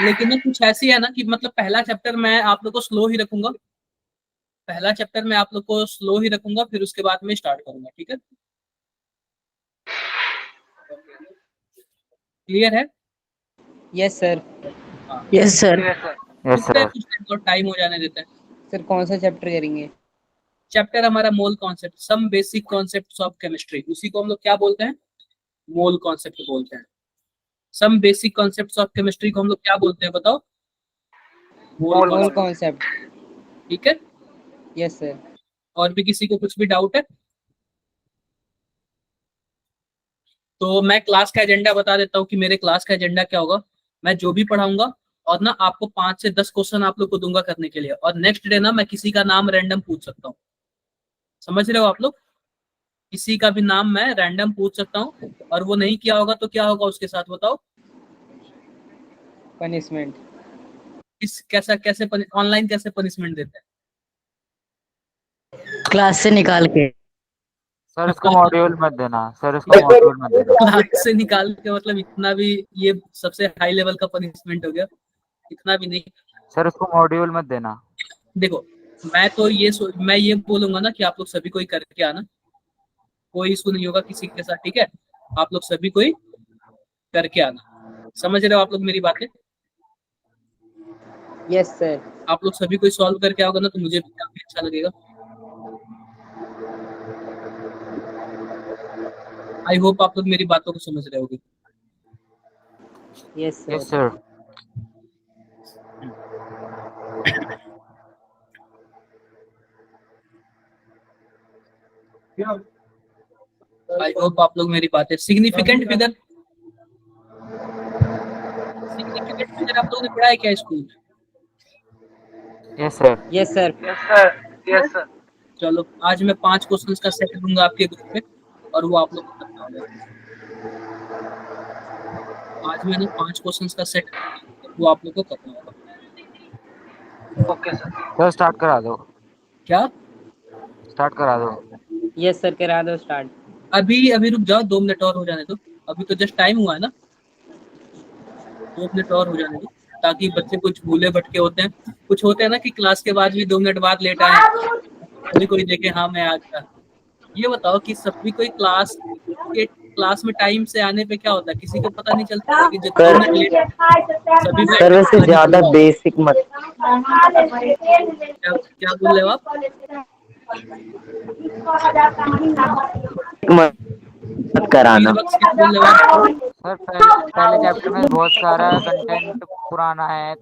लेकिन ना कुछ ऐसी है ना कि मतलब पहला चैप्टर मैं आप लोग को स्लो ही रखूंगा, पहला चैप्टर मैं आप लोग को स्लो ही रखूंगा, फिर उसके बाद में स्टार्ट करूंगा, ठीक है? क्लियर है? Yes sir. हाँ, यस सर। Yes sir. कुछ टाइम हो जाने देते हैं। सर कौन सा चैप्टर करेंगे? चैप्टर हमारा mole concept, some basic concepts of chemistry, उसी को हम लोग क्या बोलते हैं? मोल कॉन्सेप्ट बोलते हैं। Some basic concepts of chemistry को हम लोग क्या बोलते हैं बताओ? Mole mole concept. कॉन्सेप्ट। ठीक है? Yes sir. और भी किसी को कुछ भी डाउट है तो मैं क्लास का एजेंडा बता देता हूँ कि मेरे क्लास का एजेंडा क्या होगा। मैं जो भी पढ़ाऊंगा और ना आपको 5 से 10 क्वेश्चन आप लोग को दूंगा करने के लिए, और नेक्स्ट डे ना मैं किसी का नाम रैंडम पूछ सकता हूँ। समझ रहे हो आप लोग? किसी का भी नाम मैं रैंडम पूछ सकता हूँ, और वो नहीं किया होगा तो क्या होगा उसके साथ बताओ? पनिशमेंट। इस कैसा कैसे ऑनलाइन कैसे पनिशमेंट देते हैं? क्लास से निकाल के। सर इसको मॉड्यूल मत देना, सर इसको मॉड्यूल मत देना। क्लास से निकाल के मतलब इतना भी, ये सबसे हाई लेवल का पनिशमेंट हो गया, इतना भी नहीं। सर इसको मॉड्यूल मत देना। देखो, मैं तो मैं ये बोलूंगा ना कि आप लोग सभी कोई करके आना, कोई इशू नहीं होगा किसी के साथ, ठीक है? आप लोग सभी कोई करके आना। समझ रहे हो आप लोग मेरी बातें? Yes sir. आप लोग सभी कोई सॉल्व करके आओगे ना तो मुझे भी काफी अच्छा लगेगा। आई होप आप लोग मेरी बातों को समझ रहे होगे। Yes yes sir. Sir. I hope आप लोग मेरी बातें, सिग्निफिकेंट फिगर, सिग्निफिकेंट फिगर आप लोगों ने पढ़ा है क्या स्कूल में? Yes sir. Yes sir. Yes sir. चलो, आज मैं 5 क्वेश्चंस का सेट दूंगा आपके ग्रुप में, और वो आप लोग को करना होगा। आज मैंने 5 क्वेश्चंस का सेट, वो आप लोग को करना होगा। Okay sir. सर स्टार्ट करा दो, क्या? स्टार्ट करा दो। यस सर करा दो स्टार्ट। अभी अभी रुक जाओ, 2 मिनट और हो जाने दो। अभी तो जस्ट टाइम हुआ है ना, 2 मिनट और हो जाने दो, ताकि बच्चे कुछ भूले भटके होते हैं, कुछ होते हैं ना कि क्लास के बाद भी 2 मिनट बाद लेट आए, कोई कोई देखे हाँ मैं आ गया। ये बताओ कि सभी कोई क्लास में टाइम से आने पे क्या होता है, किसी को पता नहीं चलता, लेकिन जो 2 मिनट लेट सभी को सर वैसे लगी ज्यादा होगा। बेसिक मत क्या क्या बोल रहे हो आप? मत कराना। क्या बोल रहे हो आप? सर पहले चैप्टर में बहुत सारा कंटेंट पुराना है,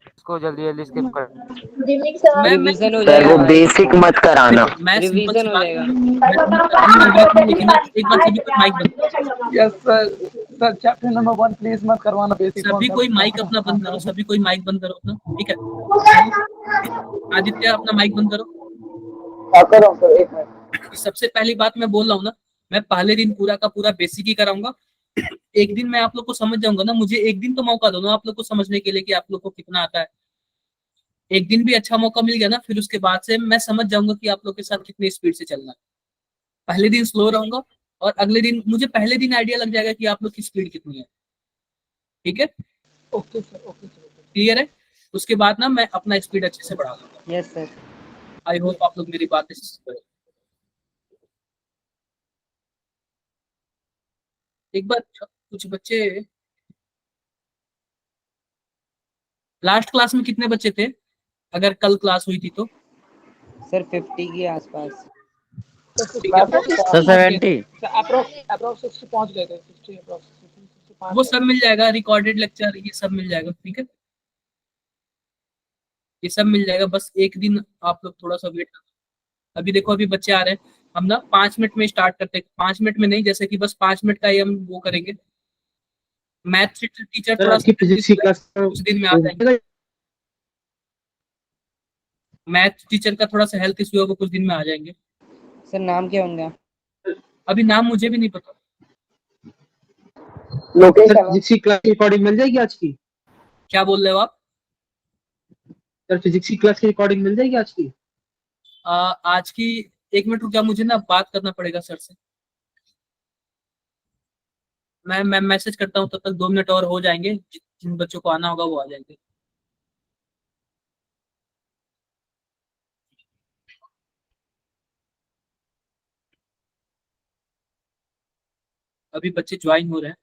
इसको जल्दी जल्दी स्किप कर। रिवीजन हो सर जाएगा वो भाई। बेसिक मत कराना। मैं सिंपल रिवीजन सी हो बात, जाएगा। मैं समझाऊंगा अभी, लेकिन ना एक बार सभी कोई माइक बंद करो, yes sir. Sir chapter number 1 please मत करवाना, बेसिक सभी कोई माइक अपना बंद करो, सभी कोई माइक बंद करो अपना, ठीक है? आदित्य अपना माइक बंद करो। कर रहा हूँ सर, एक मिनट। सबसे पहली बात मैं बोल रहा हूँ ना, मैं पहले दिन पूरा का पूरा बेसिक ही कराऊंगा। एक दिन मैं आप लोग को समझ जाऊंगा ना, मुझे एक दिन तो मौका दो ना आप लोग को समझने के लिए कि आप लोग को कितना आता है। एक दिन भी अच्छा मौका मिल गया ना, फिर उसके बाद से मैं समझ जाऊंगा कि आप लोग के साथ कितनी स्पीड से चलना है। पहले दिन स्लो रहूंगा, और अगले दिन मुझे पहले दिन आइडिया लग जाएगा कि आप लोग की स्पीड कितनी है, ठीक है? Okay sir, okay sir. Clear है? उसके बाद ना मैं अपना स्पीड अच्छे से बढ़ा दूंगा। Yes sir. आई होप आप लोग मेरी बातें एक बार। कुछ बच्चे, लास्ट क्लास में कितने बच्चे थे अगर कल क्लास हुई थी तो? सर 50 के आसपास। ठीक है, सर 70। अप्रोक्स 60 पहुंच गए थे, 60 अप्रोक्स 65 वो गए सब मिल जाएगा, रिकॉर्डेड लेक्चर ये सब मिल जाएगा, ठीक है? ये सब मिल जाएगा, बस एक दिन आप लोग थोड़ा सा वेट करो। अभी देखो, अभी बच्चे आ रहे हैं, हम ना 5 मिनट में स्टार्ट करते हैं, 5 मिनट में नहीं, जैसे कि बस 5 मिनट का ही हम वो करेंगे। मैथ टीचर सर थोड़ा आज की सा फिजिक्स की क्लास कुछ दिन में आ जाएंगे। मैथ टीचर का थोड़ा सा हेल्थ इश्यू है, वो कुछ दिन में आ जाएंगे। सर नाम क्या होंगे? अभी नाम मुझे भी नहीं पता। सर फिजिक्स की क्लास की रिकॉर्डिंग मिल जाएगी आज की? क्या बोल रहे हो आप? सर फिजिक्स की क्लास की रिकॉर्डिंग मिल जाएगी आज की? आज की, 1 मिनट रुक जा, मुझे ना बात करना पड़ेगा सर से। मैं मैसेज करता हूँ, तब तक 2 मिनट और हो जाएंगे। जिन बच्चों को आना होगा वो आ जाएंगे। अभी बच्चे ज्वाइन हो रहे हैं।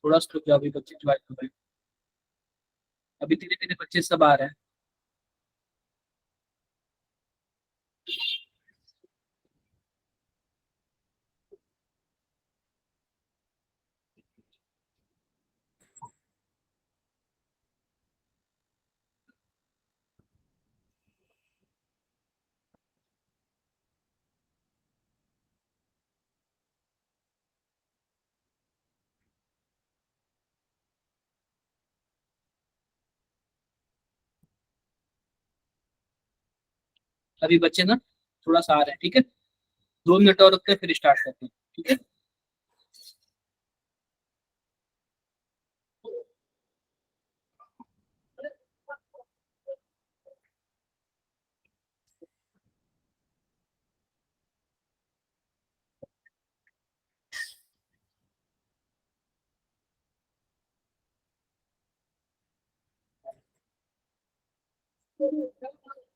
थोड़ा सा रुक जाओ, अभी बच्चे ज्वाइन हो रहे हैं। अभी धीरे धीरे बच्चे सब आ रहे हैं। अभी बच्चे ना थोड़ा सा आ रहे हैं, ठीक है। 2 मिनट और रुकते हैं, फिर स्टार्ट करते हैं, ठीक है।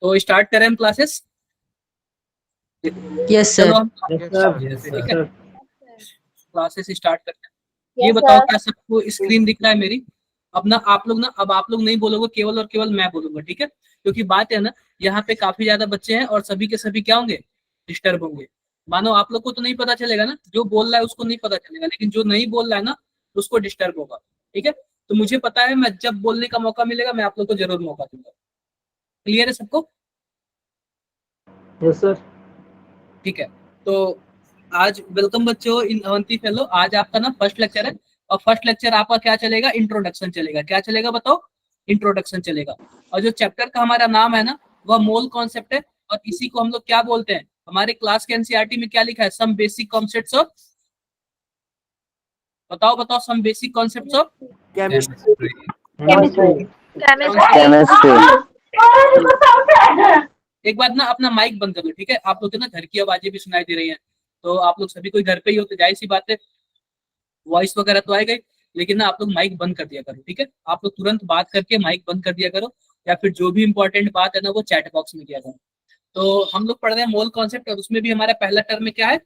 तो स्टार्ट करें हम क्लासेस। यस चलो सर। हम Yes, sir. Yes, ठीक है, sir. क्लासेस स्टार्ट करते हैं। ये बताओ क्या सबको स्क्रीन दिख रहा है मेरी? अब आप लोग ना, अब आप लोग नहीं बोलोगे, केवल और केवल मैं बोलूंगा, ठीक है। क्योंकि बात है ना, यहाँ पे काफी ज्यादा बच्चे हैं और सभी के सभी क्या होंगे, डिस्टर्ब होंगे। मानो आप लोग को तो नहीं पता चलेगा ना, जो बोल रहा है उसको नहीं पता चलेगा, लेकिन जो नहीं बोल रहा है ना उसको डिस्टर्ब होगा, ठीक है। तो मुझे पता है, मैं जब बोलने का मौका मिलेगा मैं आप लोग को जरूर मौका दूंगा। क्लियर है सबको? Yes, sir. ठीक है। तो आज वेलकम बच्चों इन अवंती फेलो। आज आपका ना फर्स्ट लेक्चर है, और फर्स्ट लेक्चर आपका क्या चलेगा, इंट्रोडक्शन चलेगा। क्या चलेगा बताओ? इंट्रोडक्शन चलेगा। और जो चैप्टर का हमारा नाम है ना, वह मोल कॉन्सेप्ट है, और इसी को हम लोग क्या बोलते हैं, हमारे क्लास के एनसीईआरटी में क्या लिखा है, सम बेसिक कॉन्सेप्ट्स ऑफ, बताओ बताओ, some basic concepts of Chemistry. एक बात ना, अपना माइक बंद कर लो, ठीक है। आप लोग के ना घर की आवाजें भी सुनाई दे रही हैं, तो आप लोग सभी कोई घर पे ही हो, तो जाहिर सी बात है वॉइस वगैरह तो आएगा ही, लेकिन ना आप लोग माइक बंद कर दिया करो, ठीक है। आप लोग तुरंत बात करके माइक बंद कर दिया करो, या फिर जो भी इंपॉर्टेंट बात है ना वो चैट बॉक्स में किया करो। तो हम लोग पढ़ रहे हैं मोल कॉन्सेप्ट, और उसमें भी हमारा पहला टर्म में क्या है,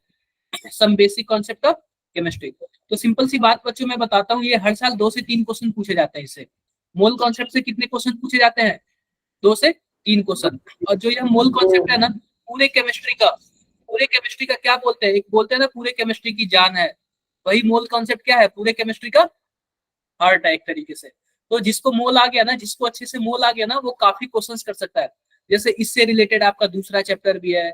some basic concept of chemistry. तो सिंपल सी बात बच्चों मैं बताता हूँ, ये हर साल 2 से 3 क्वेश्चन पूछे जाते हैं इससे। मोल कॉन्सेप्ट से कितने क्वेश्चन पूछे जाते हैं? 2 से 3 क्वेश्चन। और जो यह मोल कॉन्सेप्ट है ना, पूरे केमिस्ट्री का क्या बोलते हैं, एक बोलते हैं ना पूरे केमिस्ट्री की जान है, वही मोल कॉन्सेप्ट क्या है, पूरे केमिस्ट्री का हार्ट है एक तरीके से। तो जिसको मोल आ गया ना, जिसको अच्छे से मोल आ गया ना, वो काफी क्वेश्चंस कर सकता है। जैसे इससे रिलेटेड आपका दूसरा चैप्टर भी है,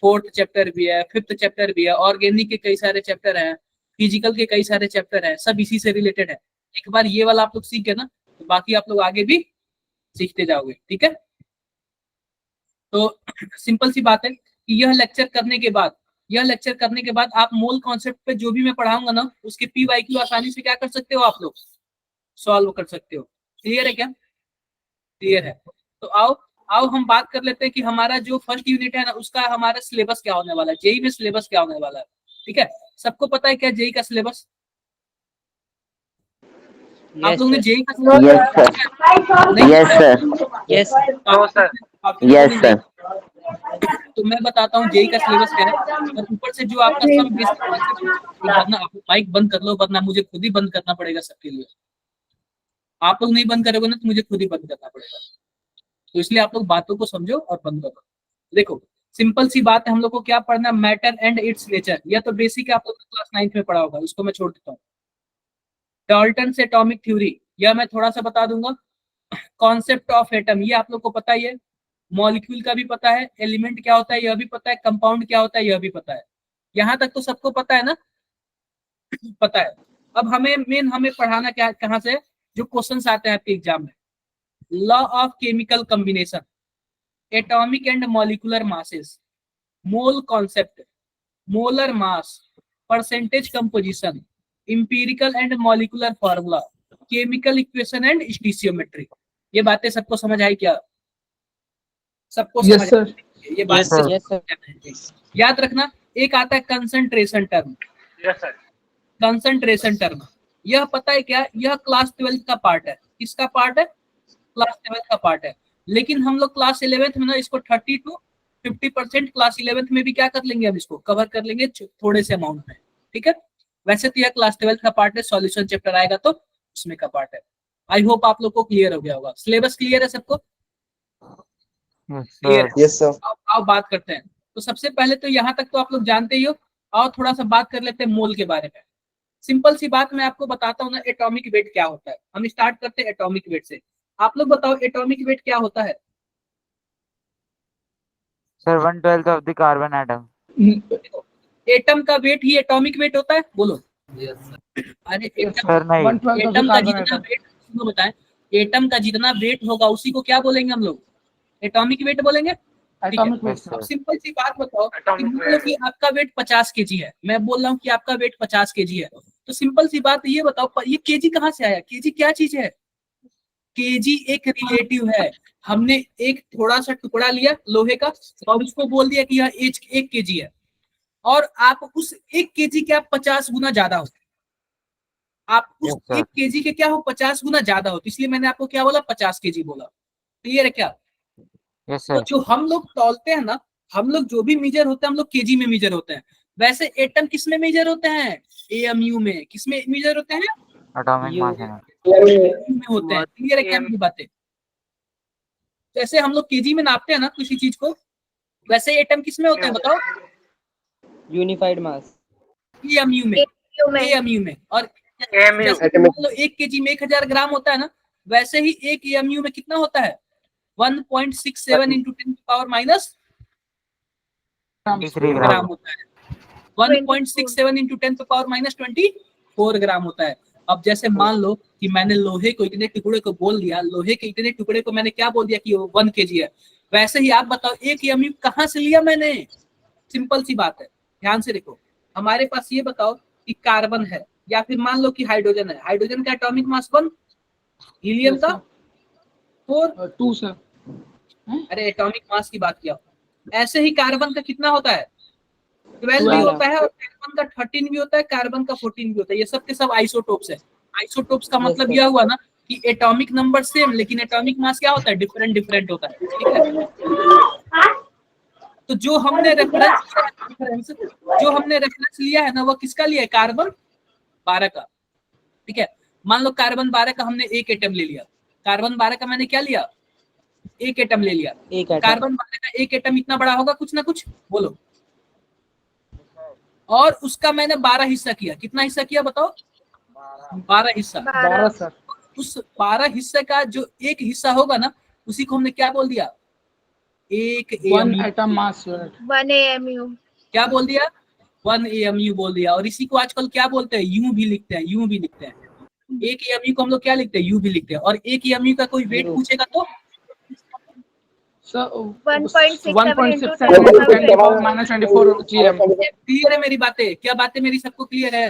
फोर्थ चैप्टर भी है, फिफ्थ चैप्टर भी है, ऑर्गेनिक के कई सारे चैप्टर हैं, फिजिकल के कई सारे चैप्टर हैं, सब इसी से रिलेटेड है। एक बार ये वाला आप लोग सीख गए ना, तो बाकी आप लोग आगे भी सीखते जाओगे, ठीक है। तो सिंपल सी बात है कि यह लेक्चर करने के बाद आप मोल कॉन्सेप्ट पे जो भी मैं पढ़ाऊंगा ना, उसके पीवाईक्यू आसानी से क्या कर सकते हो, आप लोग सॉल्व कर सकते हो। क्लियर है क्या? क्लियर है। तो आओ आओ हम बात कर लेते हैं कि हमारा जो फर्स्ट यूनिट है ना, उसका हमारा सिलेबस क्या होने वाला है, जेई में सिलेबस क्या होने वाला है, ठीक है। सबको पता है क्या जेई का सिलेबस? आप Yes, लोग ने sir. जेई का Yes, sir. नहीं Yes, sir. Yes. Yes, sir. तो मैं बताता हूँ जेई का सिलेबस क्या है, और ऊपर से जो आपका सम बेसिक कॉन्सेप्ट, वरना आप माइक बंद कर लो, वरना मुझे खुद ही बंद करना पड़ेगा सबके लिए। आप लोग नहीं बंद करोगे ना तो मुझे खुद ही बंद करना पड़ेगा, तो इसलिए आप लोग बातों को समझो और बंद करो। देखो सिंपल सी बात है, हम लोग को क्या पढ़ना, मैटर एंड इट्स नेचर। यह तो बेसिक है, आप लोग क्लास 9th में पढ़ा होगा, इसको मैं छोड़ देता हूँ। डाल्टन एटॉमिक थ्योरी, यह मैं थोड़ा सा बता दूंगा। कॉन्सेप्ट ऑफ एटम, ये आप लोग को पता ही है। मॉलिक्यूल का भी पता है, एलिमेंट क्या होता है यह भी पता है, कंपाउंड क्या होता है यह भी पता है। यहाँ तक तो सबको पता है ना? पता है। अब हमें पढ़ाना क्या, कहाँ से, जो क्वेश्चंस आते हैं आपके एग्जाम में। Law of chemical combination, atomic and molecular masses, mole concept, molar mass, percentage composition, empirical and molecular formula, chemical equation and stoichiometry. ये बातें सबको समझ आई क्या? सबको Yes, समझ sir. आई? ये बात Yes, sir. याद रखना, एक आता है concentration term. Yes sir. Concentration term, यह पता है क्या, यह क्लास 12 का पार्ट है। किसका पार्ट है? क्लास 12 का पार्ट है। लेकिन हम लोग क्लास 11th में ना इसको 30 to 50% क्लास 11th में भी क्या कर लेंगे, हम इसको कवर कर लेंगे थोड़े से अमाउंट में, ठीक है। वैसे तो यह क्लास 12 का पार्ट है, सॉल्यूशन चैप्टर आएगा तो उसमें का पार्ट है। आई होप आप लोग को क्लियर हो गया होगा। सिलेबस क्लियर है सबको? क्लियर? Yes, sir. आओ बात करते हैं। तो सबसे पहले तो यहाँ तक तो आप लोग जानते ही हो। और थोड़ा सा बात कर लेते हैं मोल के बारे में। सिंपल सी बात मैं आपको बताता हूँ ना, एटॉमिक वेट क्या होता है। हम स्टार्ट करते हैं एटॉमिक वेट से। आप लोग बताओ एटॉमिक वेट क्या होता है? Sir 1/12 of the carbon atom. Atom का वेट ही एटॉमिक वेट होता है, बोलो। अरे सर नहीं, एटम का जितना वेट, सुनो बताएं, एटम का जितना वेट होगा उसी को क्या बोलेंगे हम लोग? एटॉमिक वेट बोलेंगे। Atomic weight sir. अब सिंपल सी बात बताओ Atomic कि मान लो कि आपका वेट 50 केजी है, मैं बोल रहा हूँ कि आपका वेट 50 केजी है, तो सिंपल सी बात ये बताओ, ये केजी कहाँ से आया? केजी क्या चीज है? केजी एक रिलेटिव है। हमने एक थोड़ा सा टुकड़ा लिया लोहे का और उसको बोल दिया कि यह 1 केजी है, और आप उस 1 केजी के आप 50 गुना ज्यादा हो। आप उस Yes, sir. 1 केजी के क्या हो, 50 गुना ज्यादा हो। तो इसलिए मैंने आपको क्या बोला, 50 केजी बोला। क्लियर है क्या? यस तो सर। जो हम लोग तौलते हैं ना, हम लोग जो भी मेजर होते हैं हम लोग केजी में मेजर होते हैं। वैसे एटम किस में मेजर होते हैं? एएमयू में। किस में मेजर होते हैं? एटॉमिक मास है। AMU में होते हैं। क्लियर है क्या मेरी बातें? जैसे हम लोग केजी में नापते हैं ना किसी चीज को, वैसे एटम किस में होते हैं बताओ? यूनिफाइड मास। एएमयू में। एएमयू में। और जैसे मान लो 1 केजी में 1000 ग्राम होता है ना, वैसे ही 1 एएमयू में कितना होता है? 1.67 into 10 पावर माइनस 23 ग्राम ग्राम। होता है। 1.67 into 10 पावर माइनस 24 ग्राम होता है। अब जैसे मान लो कि मैंने लोहे को इतने टुकड़े को बोल दिया, लोहे के इतने टुकड़े को मैंने क्या बोल दिया कि वो 1 केजी है। वैसे ही आप बताओ 1 एएमयू कहाँ से लिया मैंने? सिंपल सी बात है, ध्यान से देखो। हमारे पास ये बताओ कि कार्बन है या फिर मान लो कि हाइड्रोजन है। हाइड्रोजन का एटॉमिक मास 1, हीलियम का 4। 2 सर। अरे एटॉमिक मास की बात किया। ऐसे ही कार्बन का कितना होता है? 12 भी 12 होता है, और कार्बन का 13 भी होता है, कार्बन का 14 भी होता है। ये सब के सब आइसोटोप्स है। आइसोटोप्स का मतलब sir. यह हुआ ना कि एटॉमिक नंबर सेम, लेकिन एटॉमिक मास क्या होता है? डिफरेंट डिफरेंट होता है, ठीक है। तो जो हमने रेफरेंस लिया है ना, वो किसका लिया है? कार्बन 12 का, ठीक है। मान लो कार्बन 12 का हमने एक एटम ले लिया। कार्बन 12 का मैंने क्या लिया? एक एटम ले लिया। एक एटम। कार्बन 12 का एक एटम इतना बड़ा होगा कुछ ना कुछ, बोलो। और उसका मैंने 12 हिस्सा किया। कितना हिस्सा किया बताओ? 12 हिस्सा। 12 सर। उस 12 हिस्से का जो एक हिस्सा होगा ना, उसी को हमने क्या बोल दिया? एक 1 AMU. Atom mass unit. 1 AMU। क्या बोल दिया? 1 एएमयू बोल दिया। और इसी को आजकल क्या बोलते हैं? यू भी लिखते हैं, यू भी लिखते हैं। एक एएमयू को हम लोग क्या लिखते हैं? यू भी लिखते हैं। और एक एएमयू का कोई वेट पूछेगा तो sir 1.67 into 1.67 into 10 to the power minus 24 GM। Clear है मेरी बातें? क्या बातें मेरी सबको क्लियर है?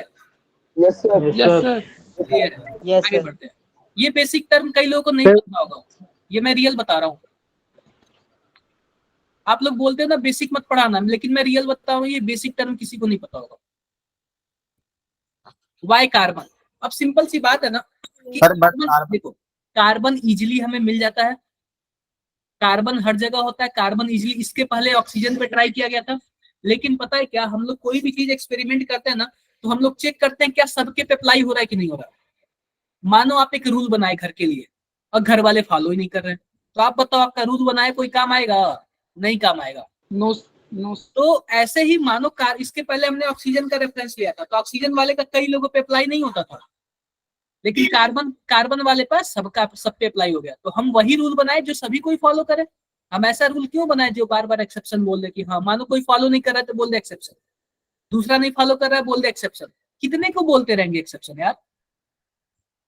Yes, sir. Yes sir. Clear है? Yes, आगे sir. बढ़ते हैं। ये बेसिक टर्म कई लोगों को नहीं पता होगा, ये मैं रियल बता रहा हूँ। आप लोग बोलते हो ना बेसिक मत पढ़ाना, लेकिन मैं रियल बता रहा हूँ, ये बेसिक टर्म किसी को नहीं पता होगा। Why carbon. अब सिंपल सी बात है ना कि देखो, कार्बन इजिली हमें मिल जाता है। कार्बन हर जगह होता है। कार्बन इजिली, इसके पहले ऑक्सीजन पे ट्राई किया गया था, लेकिन पता है क्या, हम लोग कोई भी चीज एक्सपेरिमेंट करते हैं ना, तो हम लोग चेक करते हैं क्या सबके पे अप्लाई हो रहा है कि नहीं हो रहा है। मानो आप एक रूल बनाए घर के लिए और घर वाले फॉलो ही नहीं कर रहे हैं, तो आप बताओ आपका रूल बनाए कोई काम आएगा? नहीं काम आएगा। No no. तो ऐसे ही मानो इसके पहले हमने ऑक्सीजन का रेफरेंस लिया था, तो ऑक्सीजन वाले का कई लोगों पे अप्लाई नहीं होता था, लेकिन कार्बन वाले पास सब पे अप्लाई हो गया। तो हम वही रूल बनाए जो सभी कोई फॉलो करे। हम ऐसा रूल क्यों बनाए जो बार बार एक्सेप्शन बोल दे कि हाँ, मानो कोई फॉलो नहीं कर रहा है तो बोल दे एक्सेप्शन, दूसरा नहीं फॉलो कर रहा है बोल दे एक्सेप्शन। कितने को बोलते रहेंगे एक्सेप्शन यार?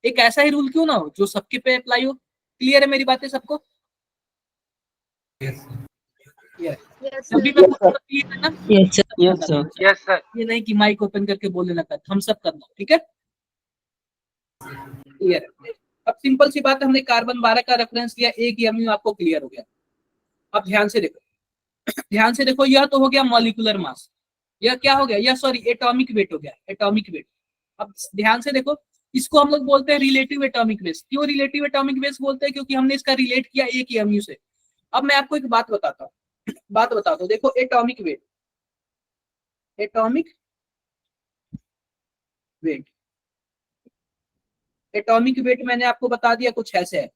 एक ऐसा ही रूल क्यों ना हो जो सबके पे अप्लाई हो। क्लियर है मेरी बातें सबको? Yes, सभी sir. पे क्लियर है ना? Yes, sir. Yes sir. ये नहीं कि माइक ओपन करके बोलने लगता है, हम सब करना, ठीक है। क्लियर है? अब सिंपल सी बात है, हमने कार्बन 12 का रेफरेंस लिया, एक एमयू आपको क्लियर हो गया। अब ध्यान से देखो, ध्यान से देखो, यह तो हो गया मॉलिक्यूलर मास। यह क्या हो गया, यह सॉरी एटॉमिक वेट हो गया, एटॉमिक वेट। अब ध्यान से देखो, इसको हम लोग बोलते हैं रिलेटिव एटॉमिक वेट। क्यों रिलेटिव एटॉमिक वेट बोलते हैं? क्योंकि हमने इसका रिलेट किया एक एमयू से। अब मैं आपको एक बात बताता हूँ, देखो atomic weight, atomic weight, atomic weight मैंने आपको बता दिया, कुछ ऐसे है,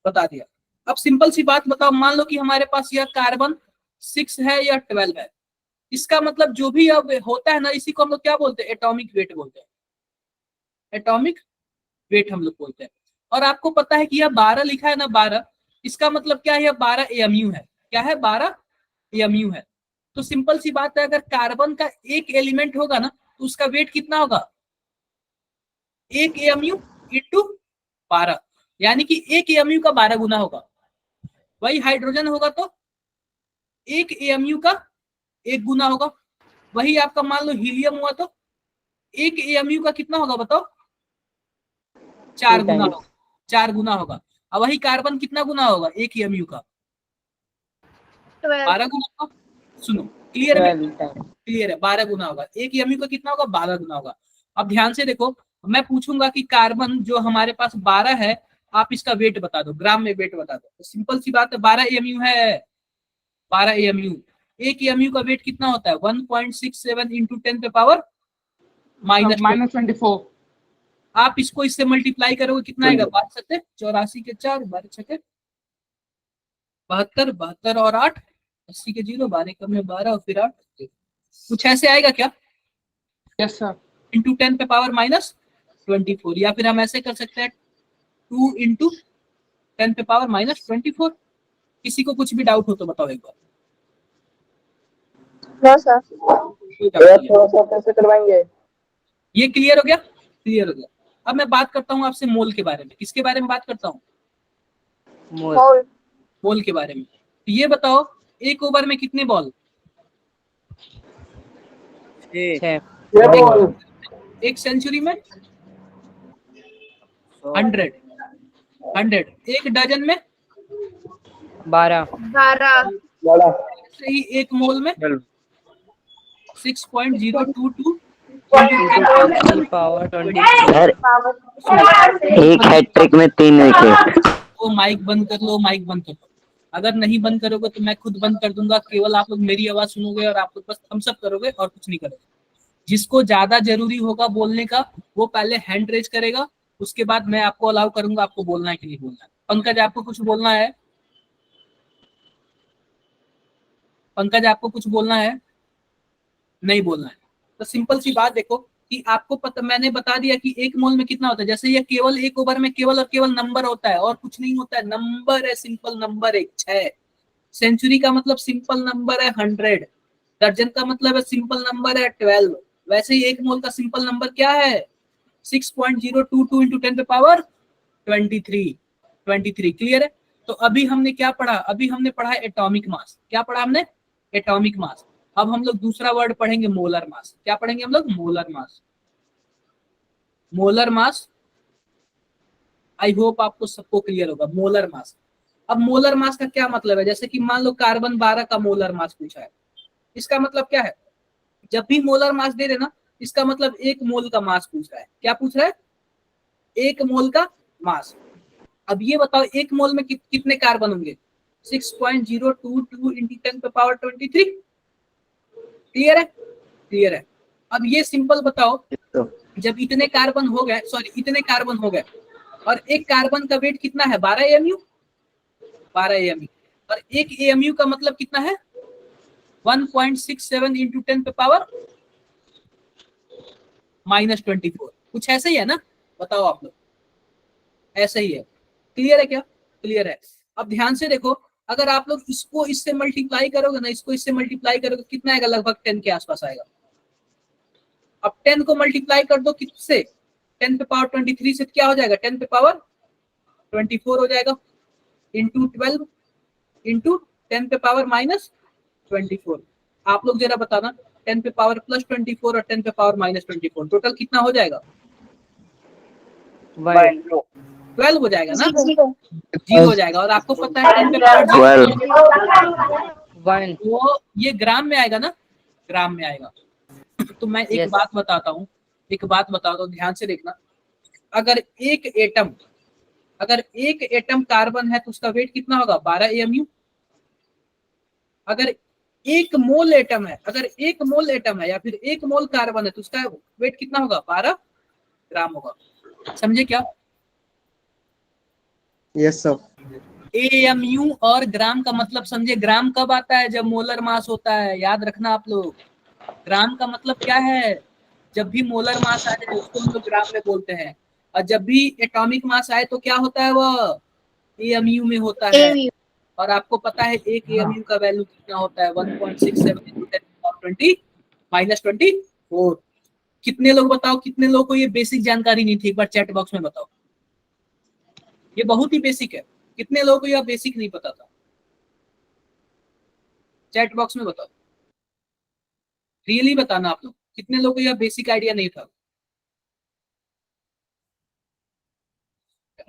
बता दिया। अब सिंपल सी बात बताओ, मान लो कि हमारे पास यह कार्बन 6 है या 12 है, इसका मतलब जो भी अब होता है ना, इसी को हम लोग क्या बोलते हैं, एटॉमिक वेट बोलते हैं, एटॉमिक वेट हम लोग बोलते हैं। और आपको पता है कि यह 12 लिखा है ना, 12, इसका मतलब क्या है, यह 12 एमयू है। क्या है, 12 एमयू है। तो सिंपल सी बात है, अगर कार्बन का एक एलिमेंट होगा ना, तो उसका वेट कितना होगा, 1 एमयू इंटू 12, यानी कि 1 एमयू का 12 गुना होगा। वही हाइड्रोजन होगा तो 1 एमयू का 1 गुना होगा। वही आपका मान लो हीलियम हुआ तो 1 एमयू का कितना होगा बताओ, 4 गुना होगा, 4 गुना होगा। अब वही कार्बन कितना गुना होगा 1 एमयू का, 12 गुना होगा। सुनो, क्लियर है, क्लियर है, 12 गुना होगा। 1 एमयू का कितना होगा, 12 गुना होगा। अब ध्यान से देखो, मैं पूछूंगा कि कार्बन जो हमारे पास 12 है, आप इसका वेट बता दो, ग्राम में वेट बता दो। तो सिंपल सी बात है, 12 एमयू है, 12 एमयू। 1 एमयू का वेट कितना होता है, 1.67 इंटू 10 पे पावर -24। आप इसको इससे मल्टीप्लाई करोगे कितना आएगा, 82 के 4, 12 72, 72 और 8 80 के 0, 12 कम में 12 और फिर 8, कुछ ऐसे आएगा क्या, यस सर, इंटू 10 पे पावर -24। या फिर हम ऐसे कर सकते हैं 2 इंटू 10 पे पावर -24। किसी को कुछ भी डाउट हो तो बताओ एक बार। No, sir. कैसे करवाएंगे? ये क्लियर हो गया, क्लियर हो गया। अब मैं बात करता हूँ आपसे मोल के बारे में। किसके बारे में बात करता हूँ, Mole. मोल के बारे में। तो ये बताओ, एक ओवर में कितने बॉल, 6। एक सेंचुरी में 100, 100, एक डजन में 12। 12. से ही एक मोल में 6.022 पावर 20। सर एक हैट्रिक में 3 विकेट। तो माइक बंद कर लो, माइक बंद कर लो। अगर नहीं बंद करोगे तो मैं खुद बंद कर दूंगा। केवल आप लोग मेरी आवाज सुनोगे और आप लोग बस थम्स अप करोगे और कुछ नहीं करोगे। जिसको ज्यादा जरूरी होगा बोलने का, वो पहले हैंड रेज करेगा, उसके बाद मैं आपको अलाउ करूंगा आपको बोलना है कि नहीं बोलना है। पंकज, आपको कुछ बोलना है? पंकज, आपको कुछ बोलना है? नहीं बोलना है। तो सिंपल सी बात देखो कि आपको पता, मैंने बता दिया कि एक मोल में कितना होता है। जैसे ये केवल एक ओवर में केवल और केवल नंबर होता है और कुछ नहीं होता है, नंबर है, सिंपल नंबर है 6। सेंचुरी का मतलब सिंपल नंबर है 100, दर्जन का मतलब है सिंपल नंबर है 12। वैसे ही एक मोल का सिंपल नंबर क्या है, 6.022 इंटू 10 पे पावर 23। क्लियर है? तो अभी हमने क्या पढ़ा, अभी हमने पढ़ा एटॉमिक मास। क्या पढ़ा हमने, एटॉमिक मास। अब हम लोग दूसरा वर्ड पढ़ेंगे मोलर मास। क्या पढ़ेंगे हम लोग, molar mass. Molar mass, I hope आपको सबको क्लियर होगा, मोलर मास। अब मोलर मास का क्या मतलब है, जैसे कि मान लो कार्बन 12 का मोलर मास पूछा है, इसका मतलब क्या है, जब भी मोलर मास दे देना, इसका मतलब 1 मोल का मास पूछ रहा है। क्या पूछ रहा है, 1 मोल का मास। अब ये बताओ 1 मोल में कितने कार्बन होंगे, 6.022 इंटू 10 पे पावर 23। क्लियर है, क्लियर है। अब ये सिंपल बताओ, जब इतने कार्बन हो गए, सॉरी इतने कार्बन हो गए और एक कार्बन का वेट कितना है, 12 एमयू, 12 एमयू। और एक एमयू का मतलब कितना है, 1.67 इंटू 10 पे पावर -24। कुछ ऐसे ही है ना, बताओ आप लोग, ऐसे ही है। क्लियर है क्या, क्लियर है? अब ध्यान से देखो, अगर आप लोग इसको इससे मल्टीप्लाई करोगे ना, इसको इससे मल्टीप्लाई करोगे कितना आएगा, लगभग 10 के आसपास आएगा। अब 10 को मल्टीप्लाई कर दो किससे, 10 पे पावर 23 से क्या हो जाएगा, 10 पे पावर 24 हो जाएगा, इंटू 12 इंटू 10 पे पावर -24। आप लोग जरा बताना, 10 पे पावर +24 और 10 पे पावर -24 टोटल कितना हो जाएगा, 12 हो जाएगा ना, 0 हो जाएगा। और आपको पता है 10 पे पावर 1। वो ये ग्राम में आएगा ना, ग्राम में आएगा। तो मैं एक Yes. बात बताता हूँ, ध्यान से देखना। अगर एक एटम कार्बन है तो उसका वेट कितना होगा? 12 AMU। अगर एक मोल एटम है या फिर एक मोल कार्बन है तो उसका वेट कितना होगा? 12 ग्राम होगा। समझे क्या? Yes sir. AMU और ग्राम का मतलब समझे। ग्राम कब आता है? जब मोलर मास होता है, याद रखना आप लोग। ग्राम का मतलब क्या है? जब भी मोलर मास आ जाए उसको हम लोग ग्राम में बोलते हैं, और जब भी एटॉमिक मास आए तो क्या होता है? वो AMU में होता है। AMU. और आपको पता है एक AMU का वैल्यू कितना होता है? 1.67 -24। कितने लोग बताओ, कितने लोगों को ये बेसिक जानकारी नहीं थी? एक बार चैट बॉक्स में बताओ। ये बहुत ही बेसिक है। कितने लोगों को यह बेसिक नहीं पता था? चैट बॉक्स में बताओ, रियली बताना आप लोग, कितने लोगों को यह बेसिक आइडिया नहीं था?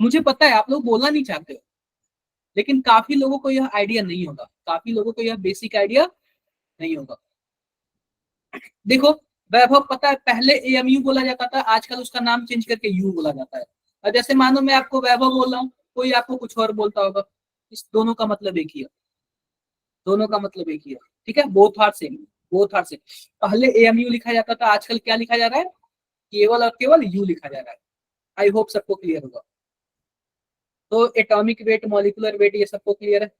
मुझे पता है आप लोग बोलना नहीं चाहते हो, लेकिन काफी लोगों को यह आइडिया नहीं होगा, काफी लोगों को यह बेसिक आइडिया नहीं होगा। देखो वैभव, पता है पहले AMU बोला जाता था, आजकल उसका नाम चेंज करके यू बोला जाता है। और जैसे मानो मैं आपको वैभव बोल रहा हूँ, कोई आपको कुछ और बोलता होगा, इस दोनों का मतलब एक ही है, ठीक है? Both are same. पहले AMU लिखा जाता था, आजकल क्या लिखा जा रहा है? केवल और केवल यू लिखा जा रहा है। आई होप सबको क्लियर होगा। तो एटॉमिक वेट, मॉलिक्यूलर वेट, ये सबको क्लियर है?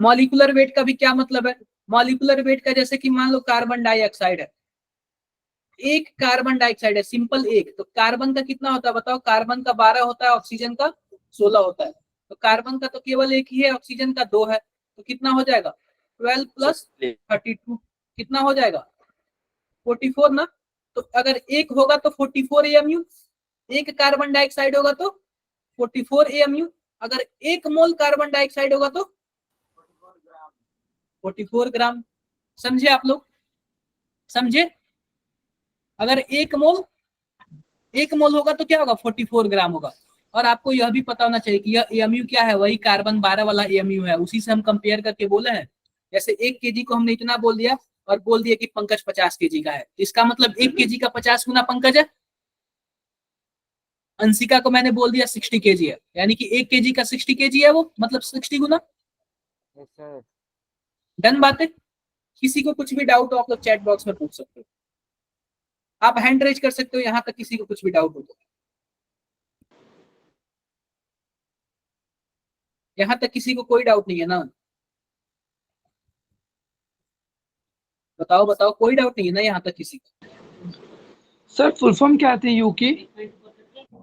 मॉलिक्यूलर वेट का भी क्या मतलब है? मॉलिक्यूलर वेट का जैसे कि मान लो कार्बन डाइऑक्साइड है, एक कार्बन डाइऑक्साइड है, सिंपल एक, तो कार्बन का कितना होता है बताओ? कार्बन का 12 होता है, ऑक्सीजन का 16 होता है। तो कार्बन का तो केवल एक ही है, ऑक्सीजन का 2 है, तो कितना हो जाएगा? 12 + 32 कितना हो जाएगा? 44 ना। तो अगर एक होगा तो 44 AMU, एक कार्बन डाइऑक्साइड होगा तो 44 AMU, अगर एक मोल कार्बन डाइऑक्साइड होगा तो 44 ग्राम। समझे आप लोग? समझे? अगर एक मोल होगा तो क्या होगा? 44 ग्राम होगा। और आपको यह भी पता होना चाहिए कि यह AMU क्या है? वही कार्बन 12 वाला AMU है, उसी से हम कंपेयर करके बोले हैं। जैसे 1 kg को हमने इतना बोल दिया और बोल दिया कि पंकज 50 kg का है, इसका मतलब 1 kg का 50 गुना पंकज है। अंशिका को मैंने बोल दिया 60 kg है, यानी कि 1 kg का 60 kg है, वो मतलब 60 गुना। Yes, sir. डन बात है। किसी को कुछ भी डाउट हो आप लोग चैट बॉक्स में पूछ सकते हो, आप हैंड रेज कर सकते हो यहां तक, किसी को कुछ भी डाउट हो तो। यहां तक किसी को कोई डाउट नहीं है ना? बताओ, कोई डाउट नहीं है ना यहाँ तक किसी को? सर फुल फॉर्म क्या आती है यू की?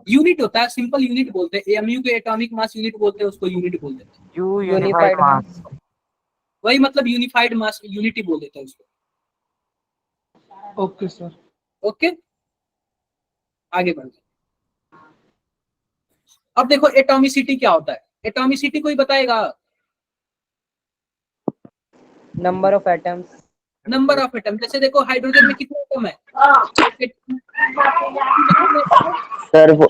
यूनिट होता है, सिंपल यूनिट बोलते हैं। AMU के एटॉमिक मास यूनिट बोलते हैं, उसको यूनिट बोल देते हैं। U Unified unified mass. वही मतलब यूनिफाइड मास यूनिट ही बोल देते हैं उसको। Okay sir. ओके, आगे बढ़ते। अब देखो एटॉमिसिटी क्या होता है? एटॉमिसिटी कोई बताएगा? Number of atoms. Number of atom. जैसे देखो हाइड्रोजन में कितने एटम है? सर वो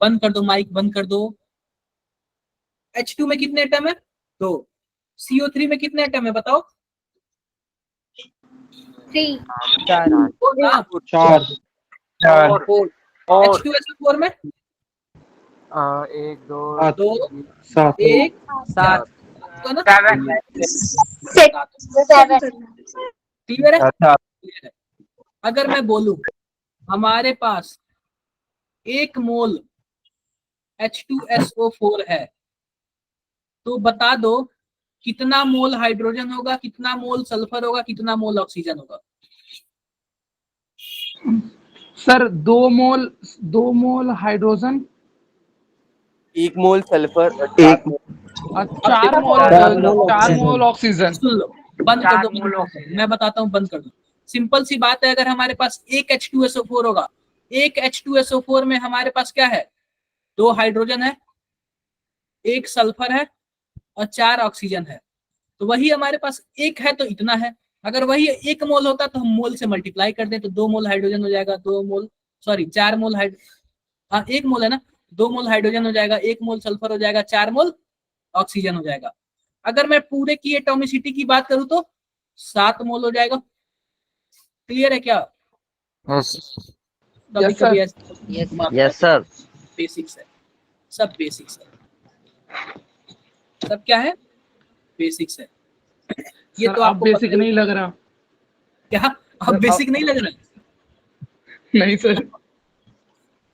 बंद कर दो माइक, बंद कर दो। H2 में कितने एटम है? 2। CO3 में कितने एटम है बताओ? 3. 4. हाँ, 4। 4। H2SO4 में 1 2 2 7। 1 7. 7 7. क्लियर है? Clear है। अगर मैं बोलूं हमारे पास 1 मोल H2SO4 है, तो बता दो कितना मोल हाइड्रोजन होगा, कितना मोल सल्फर होगा, कितना मोल ऑक्सीजन होगा? सर 2 मोल हाइड्रोजन, 1 मोल सल्फर और 4 मोल ऑक्सीजन। सुन लो, बंद कर दो, मैं बताता हूँ, बंद कर दो। सिंपल सी बात है, अगर हमारे पास एक H2SO4 होगा, एक H2SO4 में हमारे पास क्या है? 2 हाइड्रोजन है, 1 सल्फर है और 4 ऑक्सीजन है। तो वही हमारे पास एक है तो इतना है। अगर वही 1 मोल होता तो हम मोल से मल्टीप्लाई कर दें, तो 2 मोल हाइड्रोजन हो जाएगा, 4 मोल 1 मोल है ना, 2 मोल हाइड्रोजन हो जाएगा, 1 मोल सल्फर हो जाएगा, 4 मोल ऑक्सीजन हो जाएगा। अगर मैं पूरे की एटॉमिसिटी की बात करूं तो 7 मोल हो जाएगा। क्लियर है क्या? यस कभी Yes, sir. कभी यस सर। बेसिक्स है, सब बेसिक्स है, सब क्या है? बेसिक्स है। ये सर तो आप आपको बेसिक पता ही- नहीं लग रहा। क्या अब सर, बेसिक नहीं लग रहा है? नहीं सर।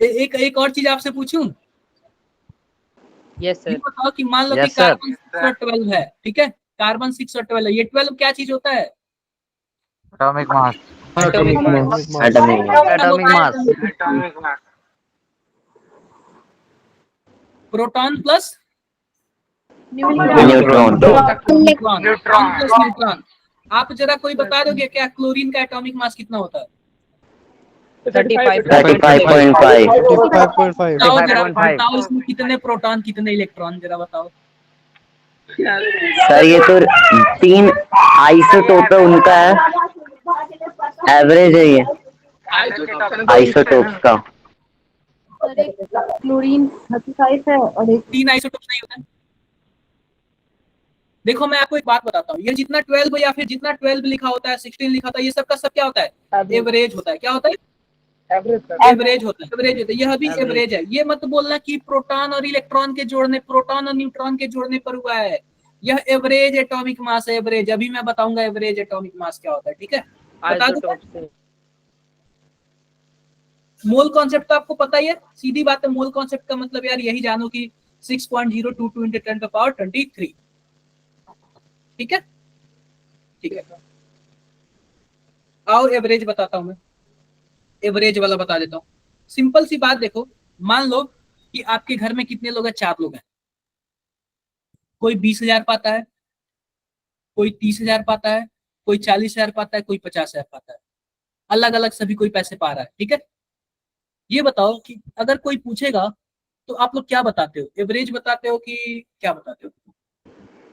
एक और चीज आपसे पूछूं, Yes, ये sir. बताओ कि मान लो कि Yes, sir. कार्बन 6 और 12 है, ठीक है, कार्बन 6 और 12 है, ये 12 क्या चीज होता है? Atomic mass Atomic mass. Atomic mass. Proton plus neutron. Neutron, proton plus neutron. आप जरा कोई बता दोगे क्या क्लोरीन का एटॉमिक मास कितना होता है? 35. 35.5। बताओ जरा, 35.5। बताओ इसमें कितने प्रोटॉन कितने इलेक्ट्रॉन, जरा बताओ। सर ये तो 3 आइसोटोप है उनका है, एवरेज है ये आइसोटोप्स का। क्लोरीन 35 है और एक 3 आइसोटोप्स नहीं होते हैं। देखो मैं आपको एक बात बताता हूँ, ये जितना 12 या फिर जितना 12 लिखा होता है, 16 लिखा होता है, ये सब का सब क्या होता है? एवरेज होता है। क्या होता है? एवरेज होता है, एवरेज होता है। यह भी एवरेज है। ये मत बोलना कि प्रोटॉन और इलेक्ट्रॉन के जोड़ने, प्रोटॉन और न्यूट्रॉन के जोड़ने पर हुआ है। यह एवरेज एटॉमिक मास है, एवरेज। अभी मैं बताऊंगा एवरेज एटॉमिक मास क्या होता है, ठीक है? बता दूं? Isotope से. मोल कॉन्सेप्ट तो आपको पता ही है, सीधी बात है। मोल कॉन्सेप्ट का मतलब यार यही जानो कि 6.022 × 10⁻23। ठीक है, ठीक है। आओ एवरेज बताता हूं मैं, एवरेज वाला बता देता हूँ। सिंपल सी बात देखो, मान लो कि आपके घर में कितने लोग हैं? 4 लोग हैं। कोई 20,000 पाता है, कोई 30,000 पाता है, कोई 40,000 पाता है, कोई 50,000 पाता है। अलग अलग सभी कोई पैसे पा रहा है, ठीक है? ये बताओ कि अगर कोई पूछेगा तो आप लोग क्या बताते हो? एवरेज बताते हो कि क्या बताते हो?